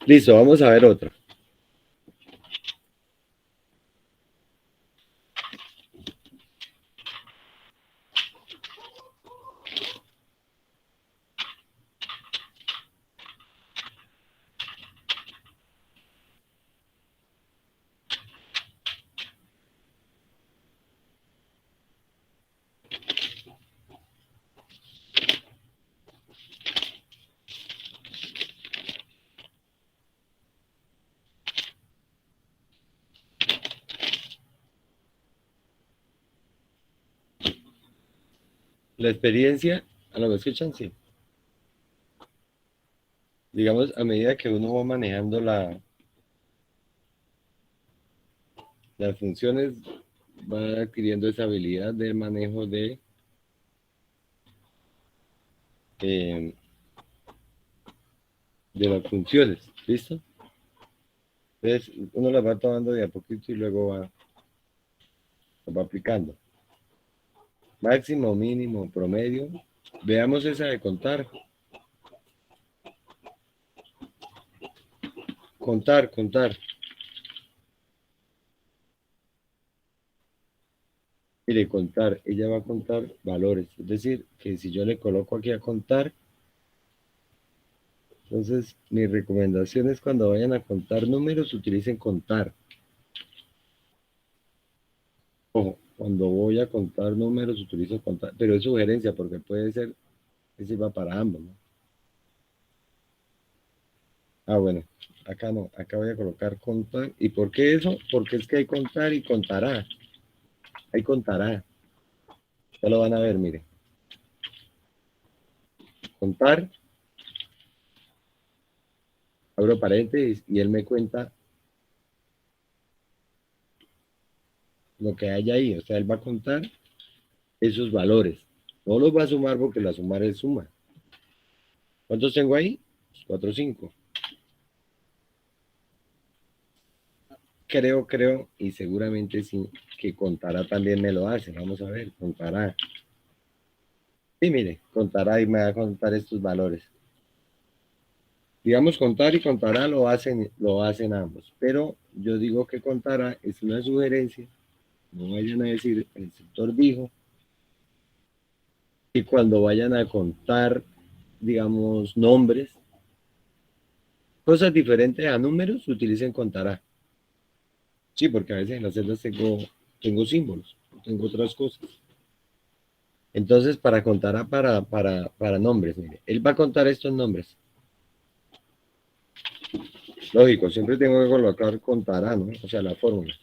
Listo, vamos a ver otra. La experiencia, a lo que escuchan, sí. Digamos, a medida que uno va manejando las funciones, va adquiriendo esa habilidad de manejo eh, de las funciones, ¿listo? Entonces, uno las va tomando de a poquito y luego las va aplicando. Máximo, mínimo, promedio. Veamos esa de contar. Contar. Mire, contar, ella va a contar valores. Es decir, que si yo le coloco aquí a contar, entonces mi recomendación es cuando vayan a contar números, utilicen contar. Ojo, cuando voy a contar números, utilizo contar, pero es sugerencia porque puede ser que sirva para ambos, ¿no? Ah, bueno, acá no, acá voy a colocar contar. ¿Y por qué eso? Porque es que hay contar y contará. Hay contará. Ya lo van a ver, mire. Contar, abro paréntesis y él me cuenta lo que hay ahí. O sea, él va a contar esos valores. No los va a sumar porque la sumar es suma. ¿Cuántos tengo ahí? 4, 5. Creo, y seguramente sí, que contará también me lo hace. Vamos a ver, contará. Sí, mire, contará y me va a contar estos valores. Digamos, contar y contará lo hacen ambos. Pero yo digo que contará es una sugerencia. No vayan a decir, el instructor dijo, que cuando vayan a contar, digamos, nombres, cosas diferentes a números, utilicen contará. Sí, porque a veces en las celdas tengo símbolos, tengo otras cosas. Entonces, para contará para nombres, mire, él va a contar estos nombres. Lógico, siempre tengo que colocar contará, ¿no? O sea, la fórmula.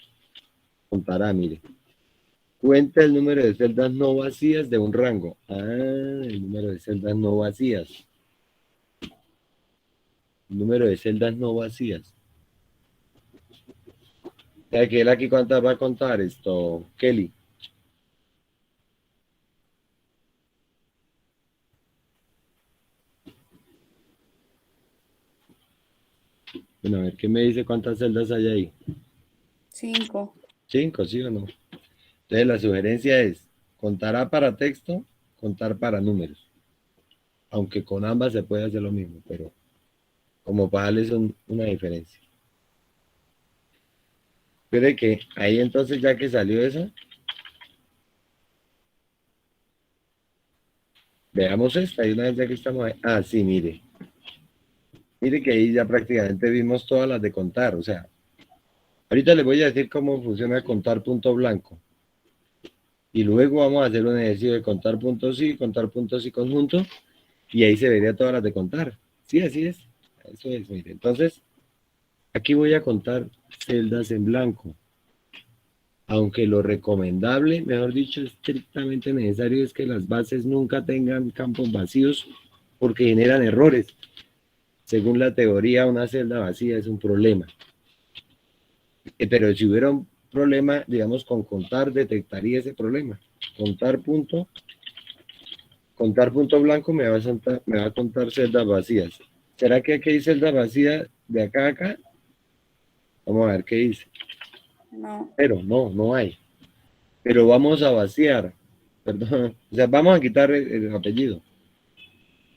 Contará, mire. Cuenta el número de celdas no vacías de un rango. Ah, el número de celdas no vacías. El número de celdas no vacías. O sea, que él aquí cuántas va a contar esto, Kelly. Bueno, a ver, ¿qué me dice cuántas celdas hay ahí? 5. 5, ¿sí o no? Entonces la sugerencia es, contará para texto, contar para números. Aunque con ambas se puede hacer lo mismo, pero como para darles una diferencia. Pero que ahí entonces ya que salió eso, veamos esta, y una vez ya que estamos ahí. Ah, sí, mire. Mire que ahí ya prácticamente vimos todas las de contar, o sea, ahorita les voy a decir cómo funciona contar punto blanco. Y luego vamos a hacer un ejercicio de contar puntos y conjunto, y ahí se vería todas las de contar. Sí, así es. Eso es, mire. Entonces, aquí voy a contar celdas en blanco. Aunque lo recomendable, mejor dicho, estrictamente necesario es que las bases nunca tengan campos vacíos porque generan errores. Según la teoría, una celda vacía es un problema. Pero si hubiera un problema, digamos, con contar, detectaría ese problema. Contar punto blanco me va a contar celdas vacías. ¿Será que aquí hay celdas vacías de acá a acá? Vamos a ver qué dice. No. Pero no hay. Pero vamos a vaciar. Perdón. O sea, vamos a quitar el apellido.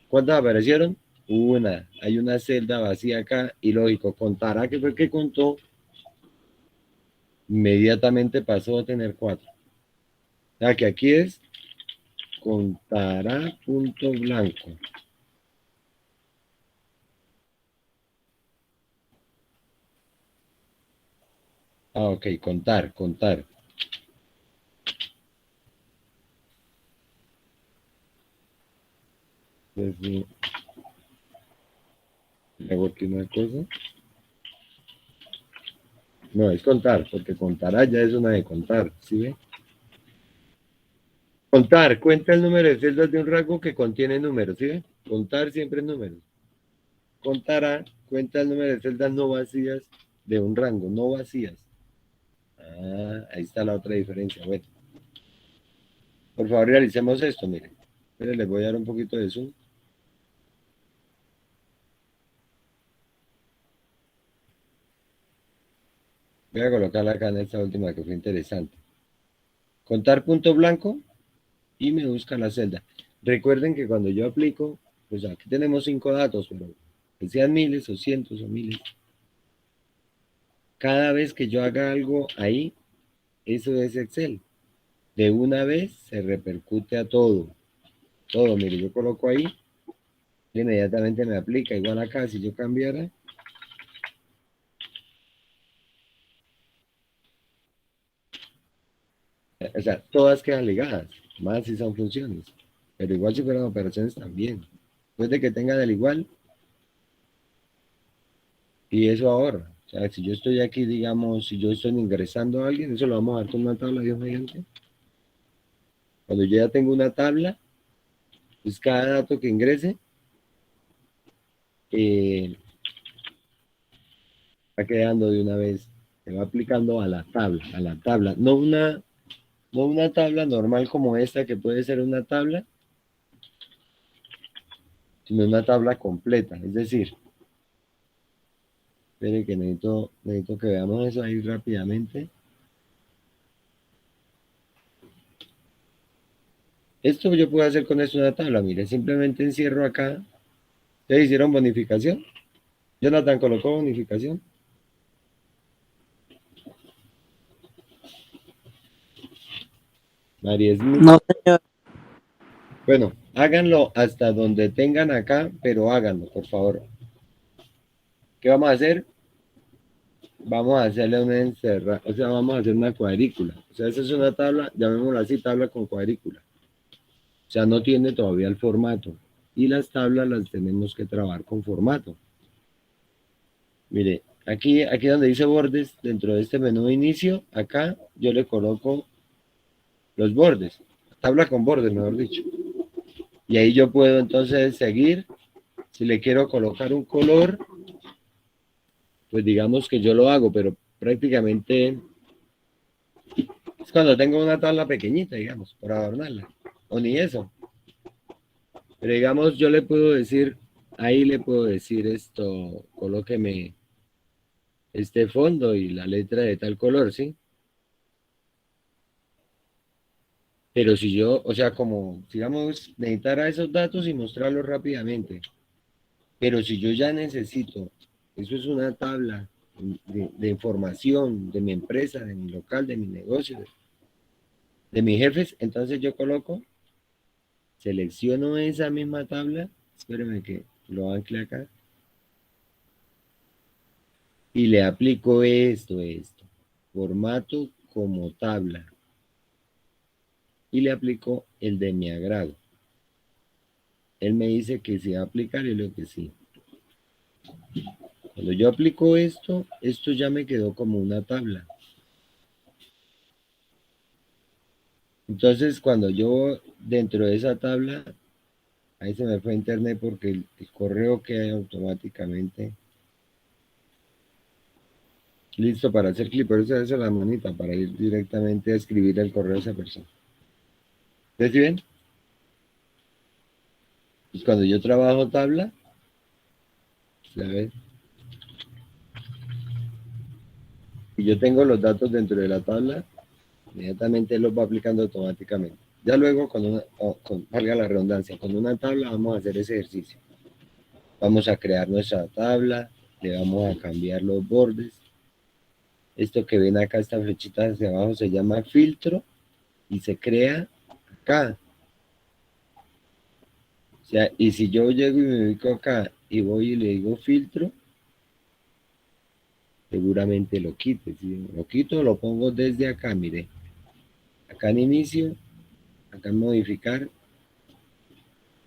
¿Cuántas aparecieron? Una. Hay una celda vacía acá y lógico, contará que fue que contó, inmediatamente pasó a tener 4. O sea que aquí es contará punto blanco. Ah, ok, contar. Entonces, hago aquí una cosa. No, es contar, porque contará ya es una de contar, ¿sí ve? Contar, cuenta el número de celdas de un rango que contiene números, ¿sí ve? Contar siempre es números. Contará, cuenta el número de celdas no vacías de un rango, no vacías. Ah, ahí está la otra diferencia. Bueno, por favor realicemos esto, miren. Miren, les voy a dar un poquito de zoom. Voy a colocarla acá en esta última que fue interesante. Contar punto blanco y me busca la celda. Recuerden que cuando yo aplico, pues aquí tenemos 5 datos, pero que sean miles o cientos o miles. Cada vez que yo haga algo ahí, eso es Excel. De una vez se repercute a todo. Todo, mire, yo coloco ahí, inmediatamente me aplica. Igual acá, si yo cambiara, o sea, todas quedan ligadas, más si son funciones. Pero igual si fueran operaciones también. Después de que tengan el igual, y eso ahorra. O sea, si yo estoy aquí, digamos, si yo estoy ingresando a alguien, eso lo vamos a dar con una tabla, Dios mediante. Cuando yo ya tengo una tabla, pues cada dato que ingrese, va quedando de una vez, se va aplicando a la tabla. No una tabla normal como esta, que puede ser una tabla, sino una tabla completa. Es decir, espere que necesito que veamos eso ahí rápidamente. Esto yo puedo hacer con esto una tabla, mire, simplemente encierro acá. ¿Ustedes hicieron bonificación? Jonathan colocó bonificación. María Smith. No, señor. Bueno, háganlo hasta donde tengan acá, pero háganlo, por favor. ¿Qué vamos a hacer? Vamos a hacerle una encerrada, o sea, vamos a hacer una cuadrícula. O sea, esa es una tabla, llamémosla así, tabla con cuadrícula. O sea, no tiene todavía el formato. Y las tablas las tenemos que trabajar con formato. Mire, aquí donde dice bordes, dentro de este menú de inicio, acá yo le coloco los bordes. Tabla con bordes, mejor dicho. Y ahí yo puedo entonces seguir. Si le quiero colocar un color, pues digamos que yo lo hago, pero prácticamente es cuando tengo una tabla pequeñita, digamos, por adornarla. O ni eso. Pero digamos, yo le puedo decir, ahí le puedo decir esto, colóqueme este fondo y la letra de tal color, ¿sí? Pero si yo, o sea, como, digamos, necesitara esos datos y mostrarlos rápidamente. Pero si yo ya necesito, eso es una tabla de información de mi empresa, de mi local, de mi negocio, de mis jefes, entonces yo coloco, selecciono esa misma tabla, espérenme que lo ancle acá, y le aplico esto, formato como tabla, y le aplico el de mi agrado. Él me dice que se va a aplicar y le digo que sí. Cuando yo aplico esto, esto ya me quedó como una tabla. Entonces, cuando yo dentro de esa tabla, ahí se me fue internet porque el correo queda automáticamente listo para hacer clic. Por eso hace la manita, para ir directamente a escribir el correo a esa persona. ¿Ustedes sí ven? Pues cuando yo trabajo tabla, ¿sabes? Y yo tengo los datos dentro de la tabla, inmediatamente los va aplicando automáticamente. Ya luego, valga la redundancia, con una tabla vamos a hacer ese ejercicio. Vamos a crear nuestra tabla, le vamos a cambiar los bordes. Esto que ven acá, esta flechita hacia abajo, se llama filtro y se crea acá. O sea, y si yo llego y me ubico acá y voy y le digo filtro, seguramente lo quite. ¿Sí? Lo quito, lo pongo desde acá, mire. Acá en inicio, acá en modificar,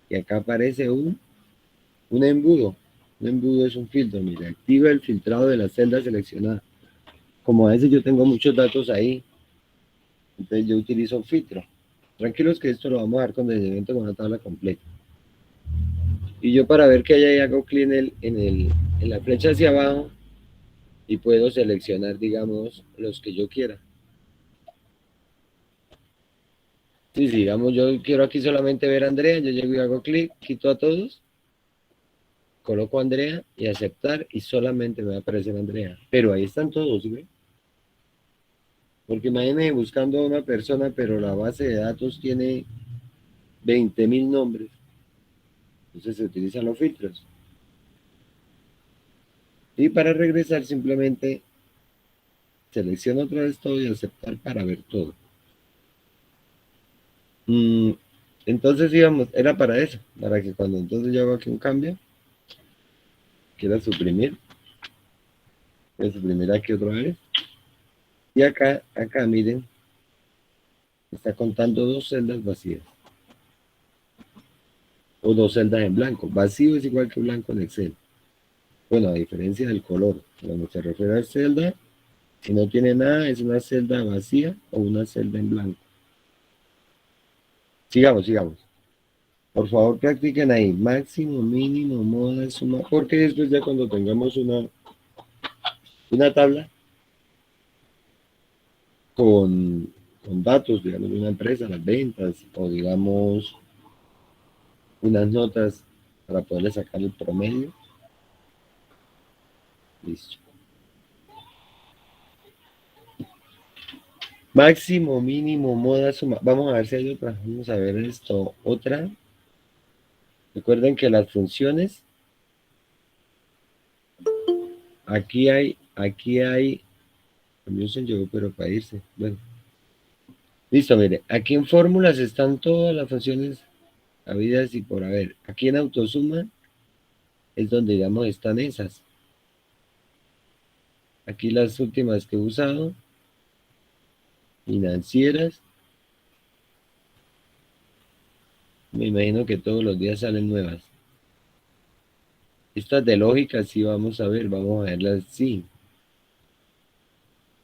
y acá aparece un embudo. Un embudo es un filtro, mire. Activa el filtrado de la celda seleccionada. Como a veces yo tengo muchos datos ahí, entonces yo utilizo un filtro. Tranquilos que esto lo vamos a dar con detenimiento con una tabla completa. Y yo para ver que hay ahí hago clic en la flecha hacia abajo y puedo seleccionar, digamos, los que yo quiera. Sí, digamos, yo quiero aquí solamente ver a Andrea, yo llego y hago clic, quito a todos, coloco a Andrea y aceptar y solamente me va a aparecer Andrea. Pero ahí están todos, ¿sí ve? Porque imagínense buscando a una persona, pero la base de datos tiene 20.000 nombres. Entonces se utilizan los filtros. Y para regresar simplemente selecciono otra vez todo y aceptar para ver todo. Entonces íbamos, era para eso, para que cuando entonces yo hago aquí un cambio, quiera suprimir, voy a suprimir aquí otra vez. Y acá miren, está contando 2 celdas vacías. O 2 celdas en blanco. Vacío es igual que blanco en Excel. Bueno, a diferencia del color. Cuando se refiere a celda, si no tiene nada, es una celda vacía o una celda en blanco. Sigamos. Por favor, practiquen ahí. Máximo, mínimo, moda, suma. Porque después ya cuando tengamos una tabla con datos, digamos, de una empresa, las ventas, o digamos, unas notas para poderle sacar el promedio. Listo. Máximo, mínimo, moda, suma. Vamos a ver si hay otra. Vamos a ver esto. Otra. Recuerden que las funciones, aquí hay, también se llegó, pero para irse. Bueno. Listo, mire. Aquí en fórmulas están todas las funciones habidas y por haber. Aquí en autosuma es donde, digamos, están esas. Aquí las últimas que he usado. Financieras. Me imagino que todos los días salen nuevas. Estas de lógica sí vamos a verlas sí.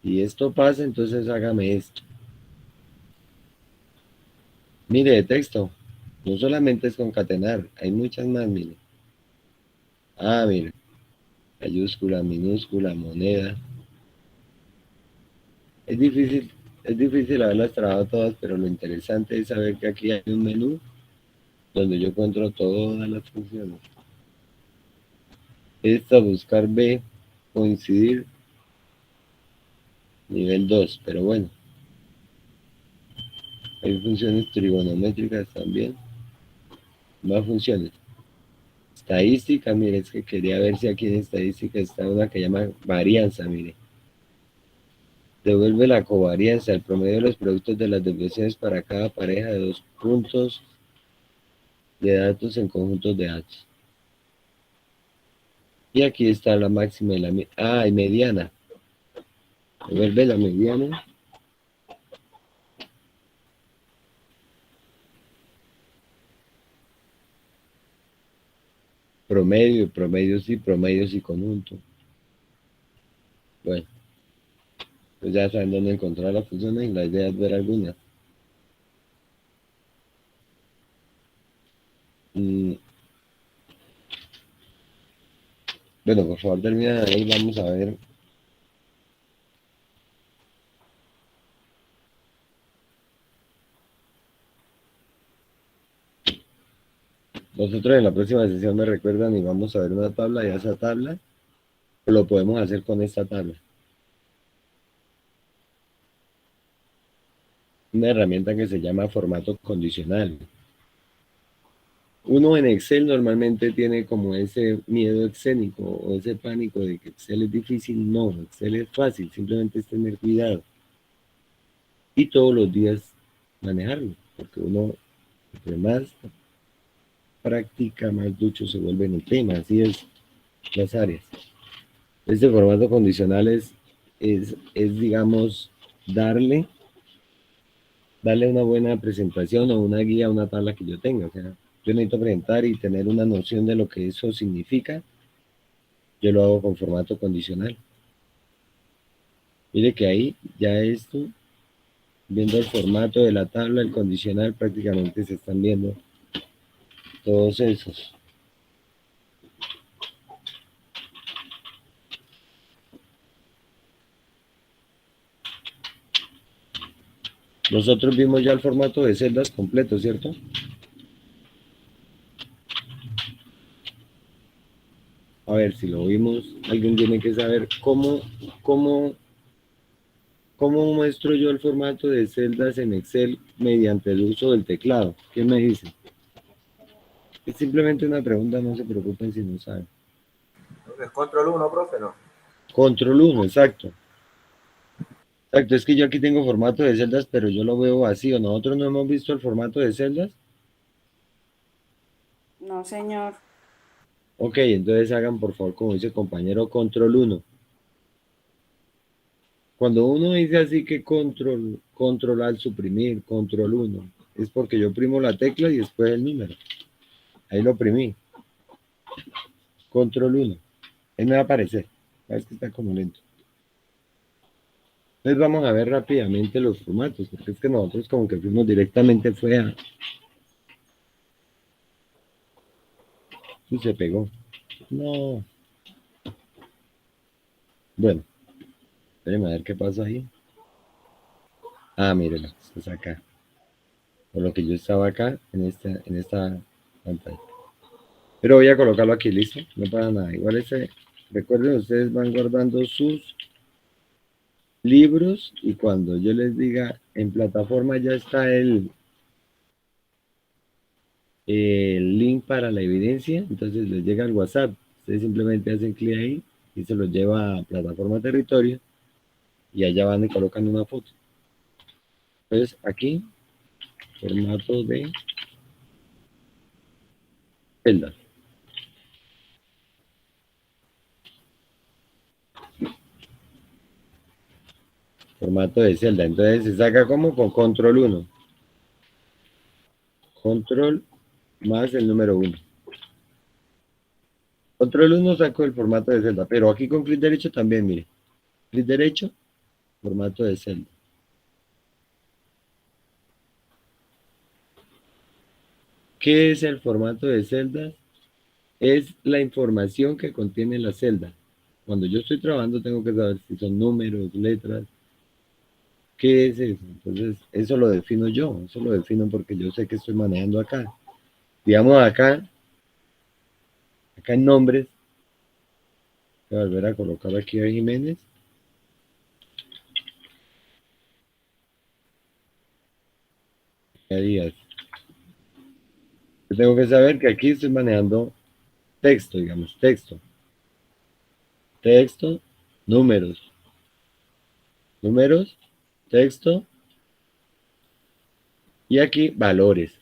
Si esto pasa, entonces hágame esto. Mire, de texto. No solamente es concatenar, hay muchas más, mire. Mire. Mayúscula, minúscula, moneda. Es difícil haberlas trabajado todas, pero lo interesante es saber que aquí hay un menú donde yo encuentro todas las funciones. Esta, buscar B, coincidir, nivel 2, pero bueno. Hay funciones trigonométricas también. Más funciones. Estadística, mire, es que quería ver si aquí en estadística está una que llama varianza, mire. Devuelve la covarianza, el promedio de los productos de las desviaciones para cada pareja de 2 puntos de datos en conjuntos de datos. Y aquí está la máxima y la y mediana. Devuelve la mediana. Promedios y conjunto. Bueno, pues ya saben dónde encontrar las funciones y la idea es ver algunas. Bueno, por favor termina ahí, vamos a ver. Nosotros en la próxima sesión me recuerdan y vamos a ver una tabla y a esa tabla lo podemos hacer con esta tabla. Una herramienta que se llama formato condicional. Uno en Excel normalmente tiene como ese miedo escénico o ese pánico de que Excel es difícil. No, Excel es fácil, simplemente es tener cuidado. Y todos los días manejarlo, porque uno, entre más práctica, más ducho se vuelve en el tema. Así es las áreas. Este formato condicional es digamos, darle una buena presentación o una guía a una tabla que yo tenga. O sea, yo necesito presentar y tener una noción de lo que eso significa. Yo lo hago con formato condicional. Mire que ahí ya esto viendo el formato de la tabla, el condicional, prácticamente se están viendo todos esos. Nosotros vimos ya el formato de celdas completo, ¿cierto? A ver, si lo vimos, alguien tiene que saber cómo muestro yo el formato de celdas en Excel mediante el uso del teclado. ¿Qué me dice? Es simplemente una pregunta, no se preocupen si no saben. Entonces, control 1, profe, ¿no? Control 1, exacto. Exacto, es que yo aquí tengo formato de celdas, pero yo lo veo vacío. ¿Nosotros no hemos visto el formato de celdas? No, señor. Ok, entonces hagan por favor, como dice el compañero, control 1. Cuando uno dice así que control al suprimir, control 1, es porque yo oprimo la tecla y después el número. Ahí lo oprimí. Control 1. Ahí me va a aparecer. Es que está como lento. Entonces vamos a ver rápidamente los formatos, porque es que nosotros como que fuimos directamente fue a... Y se pegó. No. Bueno, espérenme a ver qué pasa ahí. Ah, mírenlo, esto es acá. Por lo que yo estaba acá en esta pantalla. Pero voy a colocarlo aquí, listo. No pasa nada. Igual recuerden, ustedes van guardando sus libros y cuando yo les diga en plataforma ya está el link para la evidencia, entonces les llega al WhatsApp. Ustedes simplemente hacen clic ahí y se los lleva a plataforma territorio y allá van y colocan una foto. Entonces aquí, formato de celda. Formato de celda. Entonces se saca como con control 1. Control más el número 1. Control 1 saco el formato de celda, pero aquí con clic derecho también, mire. Clic derecho, formato de celda. ¿Qué es el formato de celda? Es la información que contiene la celda. Cuando yo estoy trabajando tengo que saber si son números, letras. ¿Qué es eso? Entonces, eso lo defino yo. Eso lo defino porque yo sé que estoy manejando acá. Digamos acá en nombres, voy a volver a colocar aquí a Jiménez. Díaz. Yo tengo que saber que aquí estoy manejando texto, digamos, texto, números, texto, y aquí valores.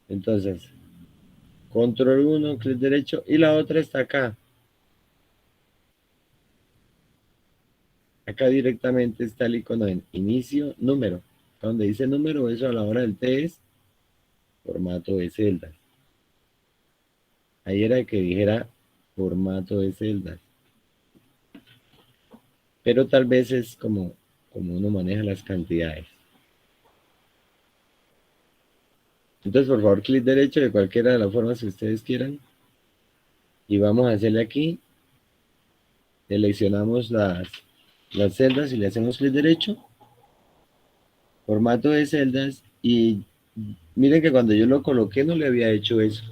Entonces, control 1, clic derecho, y la otra está acá. Acá directamente está el icono en inicio, número. Donde dice número, eso a la hora del T es formato de celdas. Ahí era que dijera formato de celdas. Pero tal vez es como uno maneja las cantidades. Entonces, por favor, clic derecho de cualquiera de las formas que ustedes quieran. Y vamos a hacerle aquí. Seleccionamos las celdas y le hacemos clic derecho. Formato de celdas. Y miren que cuando yo lo coloqué no le había hecho eso.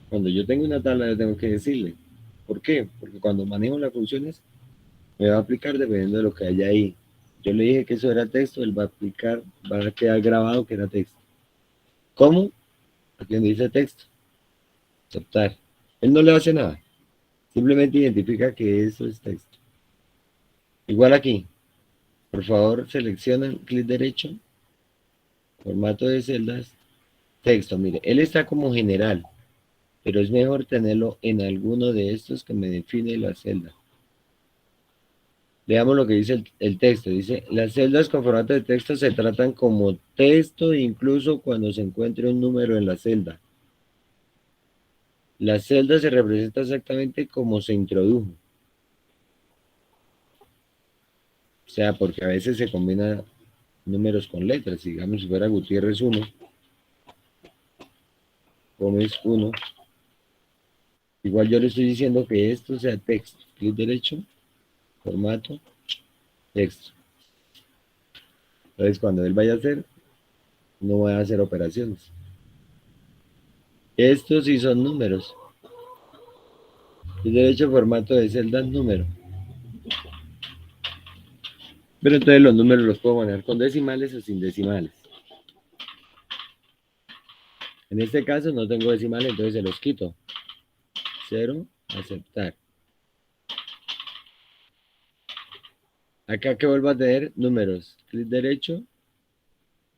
Cuando yo tengo una tabla, yo tengo que decirle. ¿Por qué? Porque cuando manejo las funciones, me va a aplicar dependiendo de lo que haya ahí. Yo le dije que eso era texto, él va a aplicar, va a quedar grabado que era texto. ¿Cómo? Aquí donde dice texto. Aceptar. Él no le hace nada. Simplemente identifica que eso es texto. Igual aquí. Por favor, seleccionan clic derecho. Formato de celdas. Texto. Mire, él está como general. Pero es mejor tenerlo en alguno de estos que me define la celda. Veamos lo que dice el texto. Dice, las celdas con formato de texto se tratan como texto incluso cuando se encuentre un número en la celda. La celda se representa exactamente como se introdujo. O sea, porque a veces se combinan números con letras. Digamos, si fuera Gutiérrez 1, Gómez 1. Igual yo le estoy diciendo que esto sea texto. Clic derecho, formato, texto. Entonces, cuando él vaya a hacer, no va a hacer operaciones. Estos sí son números. Clic derecho, formato de celda, número. Pero entonces los números los puedo manejar con decimales o sin decimales. En este caso no tengo decimales, entonces se los quito. 0, aceptar. Acá que vuelvo a tener números. Clic derecho,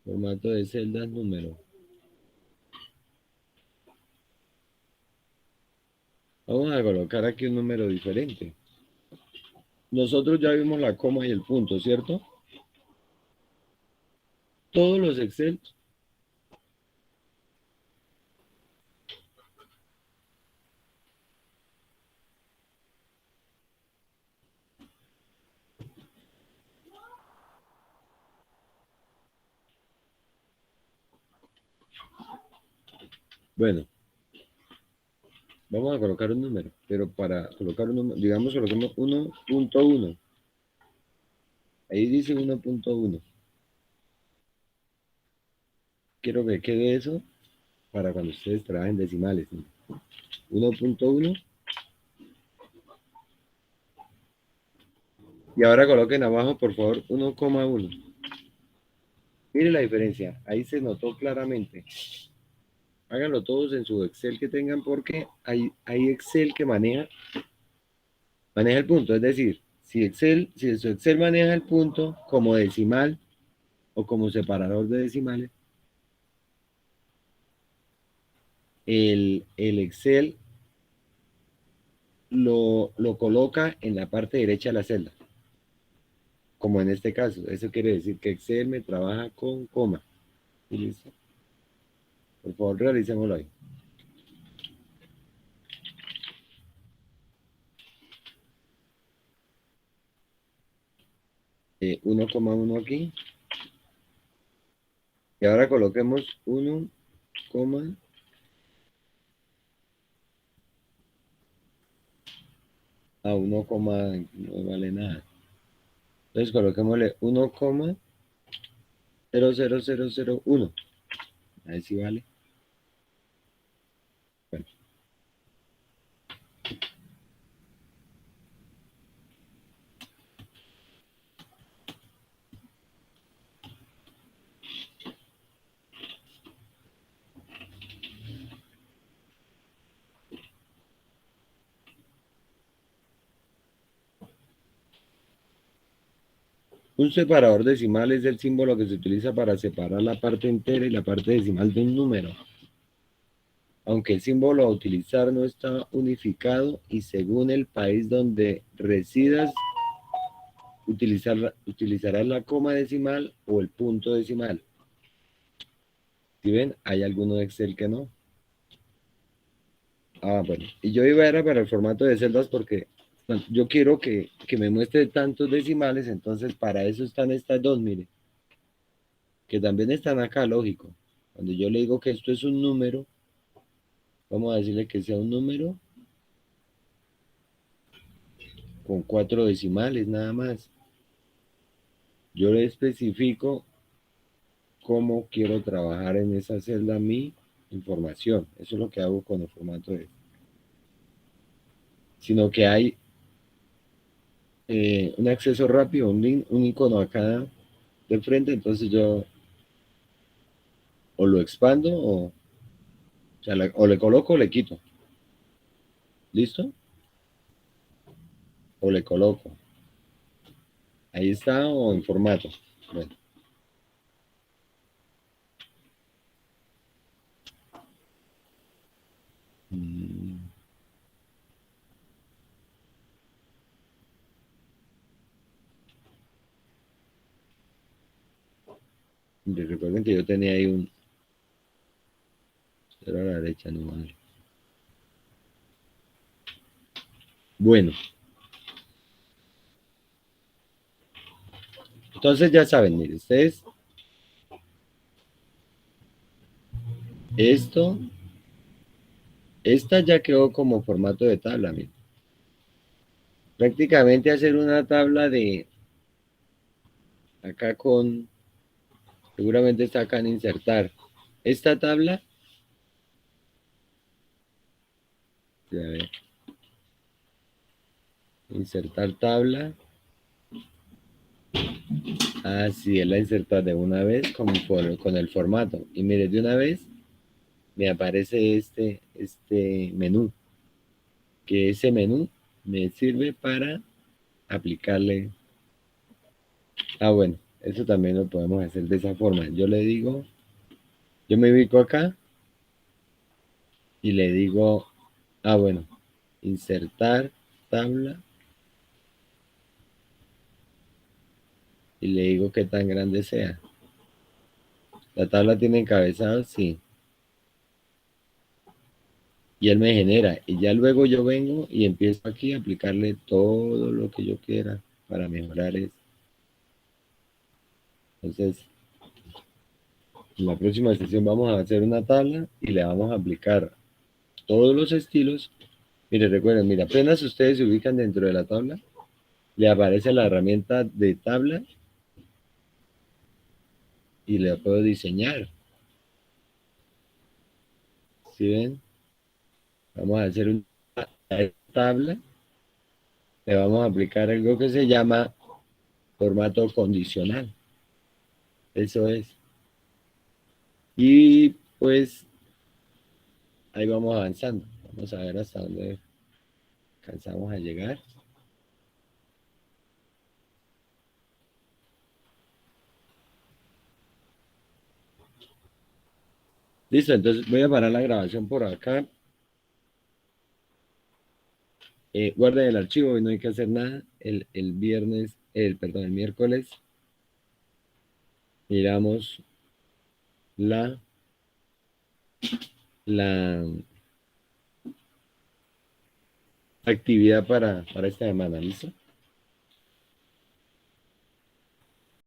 formato de celdas, número. Vamos a colocar aquí un número diferente. Nosotros ya vimos la coma y el punto, ¿cierto? Todos los Excel. Bueno, vamos a colocar un número, pero para colocar un número, digamos, coloquemos 1.1. Ahí dice 1.1. Quiero que quede eso para cuando ustedes trabajen decimales, ¿no? 1.1. Y ahora coloquen abajo, por favor, 1,1. Mire la diferencia. Ahí se notó claramente. Háganlo todos en su Excel que tengan porque hay Excel que maneja el punto. Es decir, si su Excel maneja el punto como decimal o como separador de decimales, el Excel lo coloca en la parte derecha de la celda. Como en este caso. Eso quiere decir que Excel me trabaja con coma. ¿Y listo? Por favor, realicémoslo ahí. 1,1 aquí. Y ahora coloquemos 1, a 1, no vale nada. Entonces coloquémosle 1,00001. A ver si vale. Bueno. Un separador decimal es el símbolo que se utiliza para separar la parte entera y la parte decimal de un número. Aunque el símbolo a utilizar no está unificado y según el país donde residas, utilizarás la coma decimal o el punto decimal. Si ven, hay alguno de Excel que no. Bueno. Y yo iba era para el formato de celdas porque yo quiero que me muestre tantos decimales, entonces para eso están estas dos, mire. Que también están acá, lógico. Cuando yo le digo que esto es un número, vamos a decirle que sea un número con 4 decimales nada más. Yo le especifico cómo quiero trabajar en esa celda mi información. Eso es lo que hago con el formato de... Sino que hay un acceso rápido, un link, un icono acá de frente, entonces yo o lo expando o le coloco o le quito. ¿Listo? O le coloco. Ahí está o en formato. Bueno. Recuerden que yo tenía ahí un 0 a la derecha, no vale. Bueno. Entonces ya saben, miren, ustedes, esta ya quedó como formato de tabla, miren. Prácticamente hacer una tabla de, acá con, seguramente está acá en insertar. Esta tabla, a ver, insertar tabla. Ah, sí, él la inserta de una vez con el formato. Y mire, de una vez me aparece este menú. Que ese menú me sirve para aplicarle. Ah, bueno, eso también lo podemos hacer de esa forma. Yo le digo, yo me ubico acá y le digo, ah, bueno, insertar tabla. Y le digo qué tan grande sea. La tabla tiene encabezado, sí. Y él me genera. Y ya luego yo vengo y empiezo aquí a aplicarle todo lo que yo quiera para mejorar eso. Entonces, en la próxima sesión vamos a hacer una tabla y le vamos a aplicar todos los estilos. Mire, recuerden, mira, apenas ustedes se ubican dentro de la tabla, le aparece la herramienta de tabla y le puedo diseñar. ¿Sí ven? Vamos a hacer una tabla. Le vamos a aplicar algo que se llama formato condicional. Eso es. Y pues ahí vamos avanzando. Vamos a ver hasta dónde alcanzamos a llegar. Listo, entonces voy a parar la grabación por acá. Guarden el archivo, hoy no hay que hacer nada. El viernes, perdón, el miércoles miramos la actividad para esta semana, ¿listo?